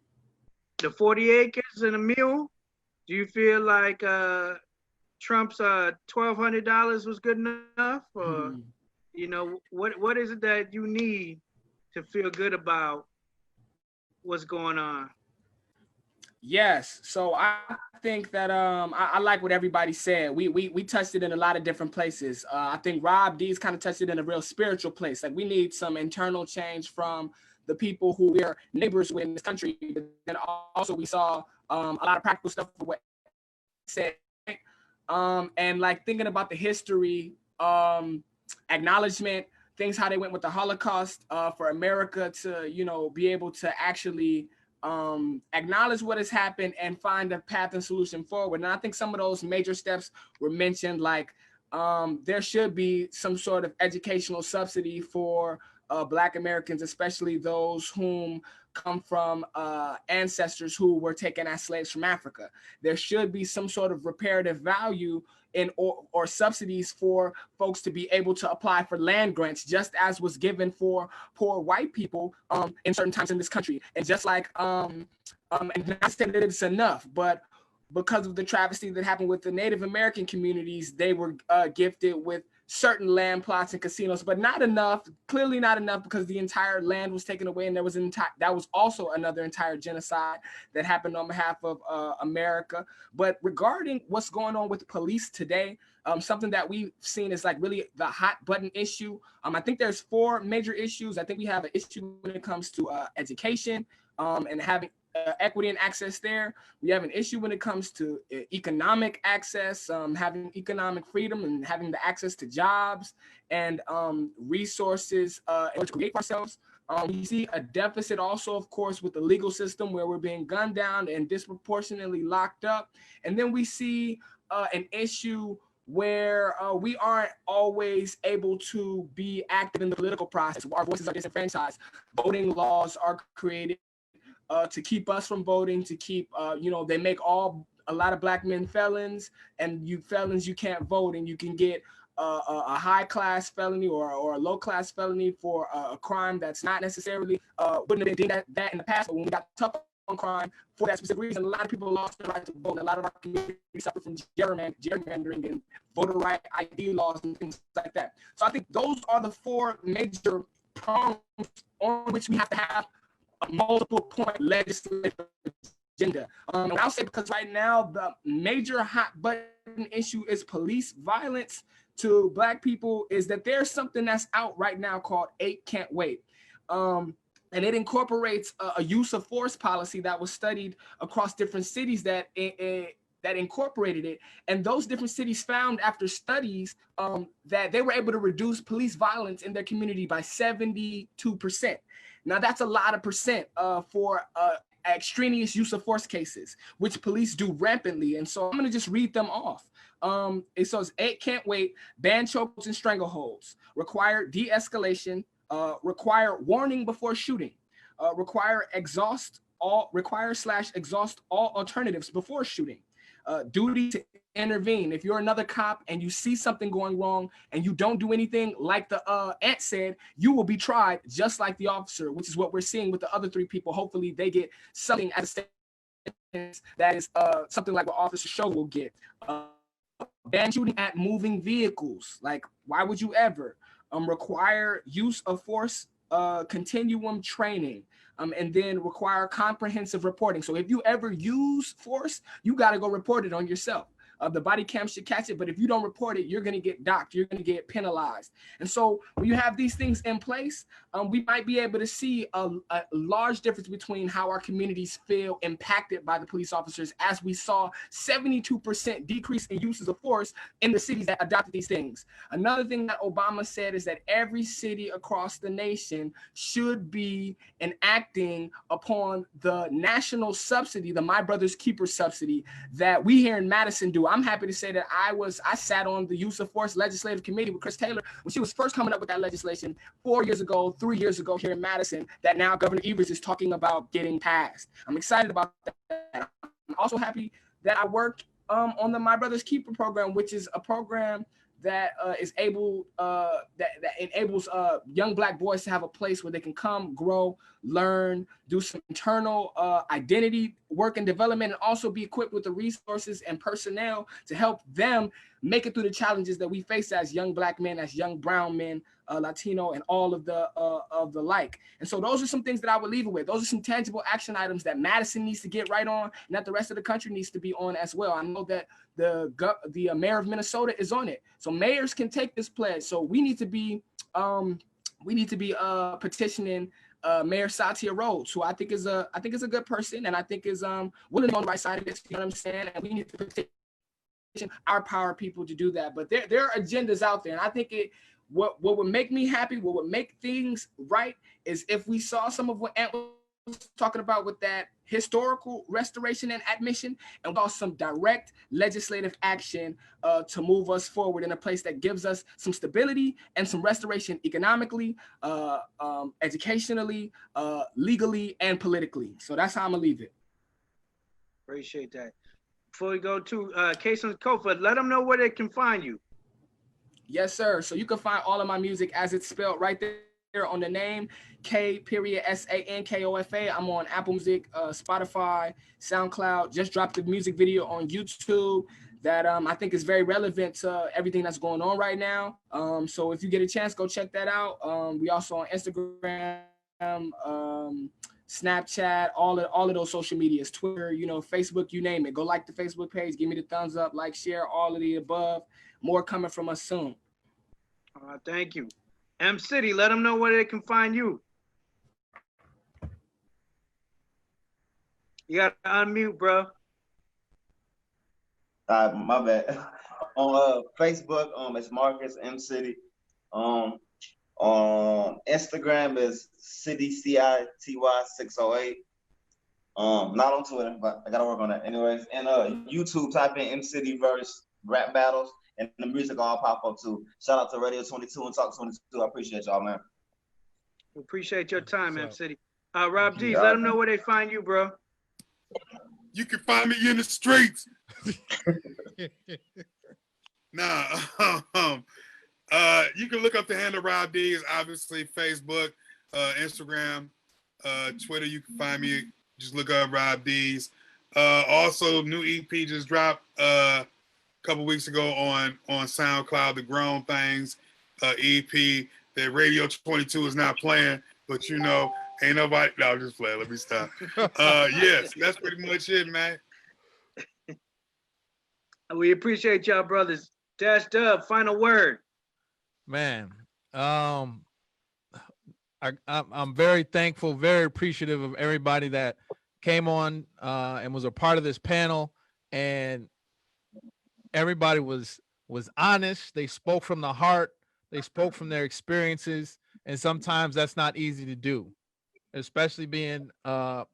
the 40 acres and a mule? Do you feel like Trump's $1,200 was good enough? Or, what is it that you need to feel good about what's going on? Yes. So I think that I like what everybody said. We touched it in a lot of different places. I think Rob D's kind of touched it in a real spiritual place. Like we need some internal change from the people who we're neighbors with in this country. But then also we saw a lot of practical stuff for what he said. And like thinking about the history, acknowledgement, things how they went with the Holocaust for America to, be able to actually acknowledge what has happened and find a path and solution forward. And I think some of those major steps were mentioned, like there should be some sort of educational subsidy for Black Americans, especially those whom come from ancestors who were taken as slaves from Africa. There should be some sort of reparative value or subsidies for folks to be able to apply for land grants, just as was given for poor white people in certain times in this country. And just like, and not saying that it's enough, but because of the travesty that happened with the Native American communities, they were gifted with certain land plots and casinos, but not enough, clearly not enough, because the entire land was taken away, and there was that was also another entire genocide that happened on behalf of America. But regarding what's going on with the police today, something that we've seen is like really the hot button issue. I think there's 4 major issues. I think we have an issue when it comes to education and having equity and access there. We have an issue when it comes to economic access, having economic freedom and having the access to jobs and resources in order to create ourselves. We see a deficit also, of course, with the legal system where we're being gunned down and disproportionately locked up. And then we see an issue where we aren't always able to be active in the political process. Our voices are disenfranchised. Voting laws are created to keep us from voting, to keep, they make a lot of Black men felons, and you can't vote, and you can get a high class felony or a low class felony for a crime that's not necessarily, wouldn't have been deemed that in the past, but when we got tough on crime for that specific reason, a lot of people lost their right to vote, and a lot of our communities suffer from gerrymandering and voter right ID laws and things like that. So I think those are the 4 major prongs on which we have to have a multiple point legislative agenda. And I'll say, because right now the major hot button issue is police violence to Black people, is that there's something that's out right now called 8 Can't Wait. and it incorporates a use of force policy that was studied across different cities that that incorporated it. And those different cities found after studies that they were able to reduce police violence in their community by 72%. Now that's a lot of percent for extraneous use of force cases, which police do rampantly. And so I'm going to just read them off. It says, 8 can't wait, ban chokeholds and strangleholds, require de-escalation, require warning before shooting, require exhaust all alternatives before shooting, duty to intervene. If you're another cop and you see something going wrong and you don't do anything, like the ant said, you will be tried just like the officer, which is what we're seeing with the other 3 people. Hopefully they get something as a sentence that is something like what Officer Show will get. Ban shooting at moving vehicles. Like, why would you ever? Require use of force continuum training, and then require comprehensive reporting. So if you ever use force, you got to go report it on yourself. The body cam should catch it, but if you don't report it, you're going to get docked. You're going to get penalized. And so when you have these things in place, we might be able to see a large difference between how our communities feel impacted by the police officers, as we saw 72% decrease in uses of force in the cities that adopted these things. Another thing that Obama said is that every city across the nation should be enacting upon the national subsidy, the My Brother's Keeper subsidy that we here in Madison do. I'm happy to say that I sat on the use of force legislative committee with Chris Taylor when she was first coming up with that legislation 4 years ago, 3 years ago here in Madison, that now Governor Evers is talking about getting passed. I'm excited about that. I'm also happy that I worked on the My Brother's Keeper program, which is a program that is able that enables young Black boys to have a place where they can come, grow, learn, do some internal identity work and development, and also be equipped with the resources and personnel to help them make it through the challenges that we face as young Black men, as young brown men, Latino, and all of the like. And so those are some things that I would leave it with. Those are some tangible action items that Madison needs to get right on, and that the rest of the country needs to be on as well. I know that the mayor of Minnesota is on it, so mayors can take this pledge. So we need to be petitioning Mayor Satya Rhodes, who I think is a good person, and I think is willing on the right side of this. You know what I'm saying? And we need to petition our power people to do that. But there are agendas out there, and I think what would make me happy, what would make things right, is if we saw some of what Ant was talking about with that historical restoration and admission, and saw some direct legislative action to move us forward in a place that gives us some stability and some restoration economically, educationally, legally, and politically. So that's how I'm gonna leave it. Appreciate that. Before we go to Kason Kofa, let them know where they can find you. Yes, sir. So you can find all of my music as it's spelled right there on the name, K.SANKOFA. I'm on Apple Music, Spotify, SoundCloud. Just dropped the music video on YouTube that I think is very relevant to everything that's going on right now. So if you get a chance, go check that out. We also on Instagram, Snapchat, all of those social medias, Twitter, Facebook, you name it. Go like the Facebook page, give me the thumbs up, like, share, all of the above. More coming from us soon. Thank you. M City, let them know where they can find you. You got to unmute, bro. My bad. On Facebook, it's Marcus M City. On Instagram is CityCity608. Not on Twitter, but I gotta work on that. Anyways, and YouTube, type in M City verse rap battles, and the music all pop up too. Shout out to Radio 22 and Talk 22. I appreciate y'all, man. We appreciate your time, M City. Rob D, let them know where they find you, bro. You can find me in the streets. You can look up the handle Rob D. Is obviously Facebook, Instagram, Twitter. You can find me. Just look up Rob D's. Also, new EP just dropped a couple weeks ago on SoundCloud. The Grown Things EP that Radio 22 is not playing, but ain't nobody. No, I'm just playing. Let me stop. Yes, that's pretty much it, man. We appreciate y'all, brothers. Dash Dub, final word. Man, I'm very thankful, very appreciative of everybody that came on and was a part of this panel, and everybody was honest. They spoke from the heart. They spoke from their experiences, and sometimes that's not easy to do, especially being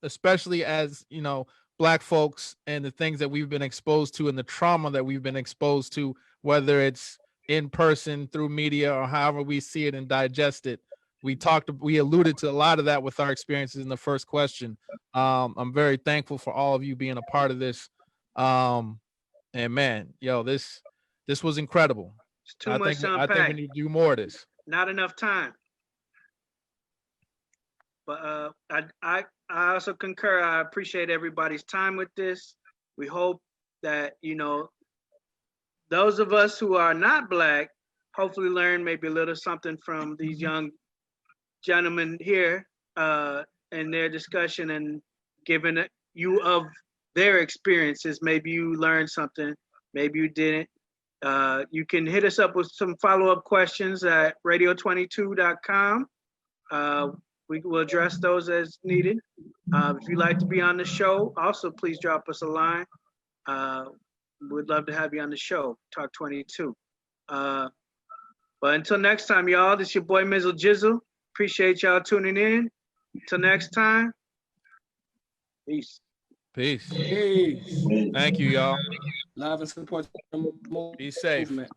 especially as, you know, Black folks and the things that we've been exposed to and the trauma that we've been exposed to, whether it's in person, through media, or however we see it and digest it. We alluded to a lot of that with our experiences in the first question. I'm very thankful for all of you being a part of this. And man, yo, this was incredible. It's too much to unpack. I think we need to do more of this. Not enough time. But I also concur. I appreciate everybody's time with this. We hope that, you know, those of us who are not Black hopefully learn maybe a little something from these young gentlemen here in their discussion, and giving you of their experiences. Maybe you learned something, maybe you didn't. You can hit us up with some follow-up questions at radio22.com. We will address those as needed. If you'd like to be on the show, also please drop us a line. We'd love to have you on the show, Talk 22. But until next time, y'all, this is your boy Mizzle Jizzle. Appreciate y'all tuning in. Until next time, peace. Peace. Peace. Thank you, y'all. Love and support. Be safe. Movement.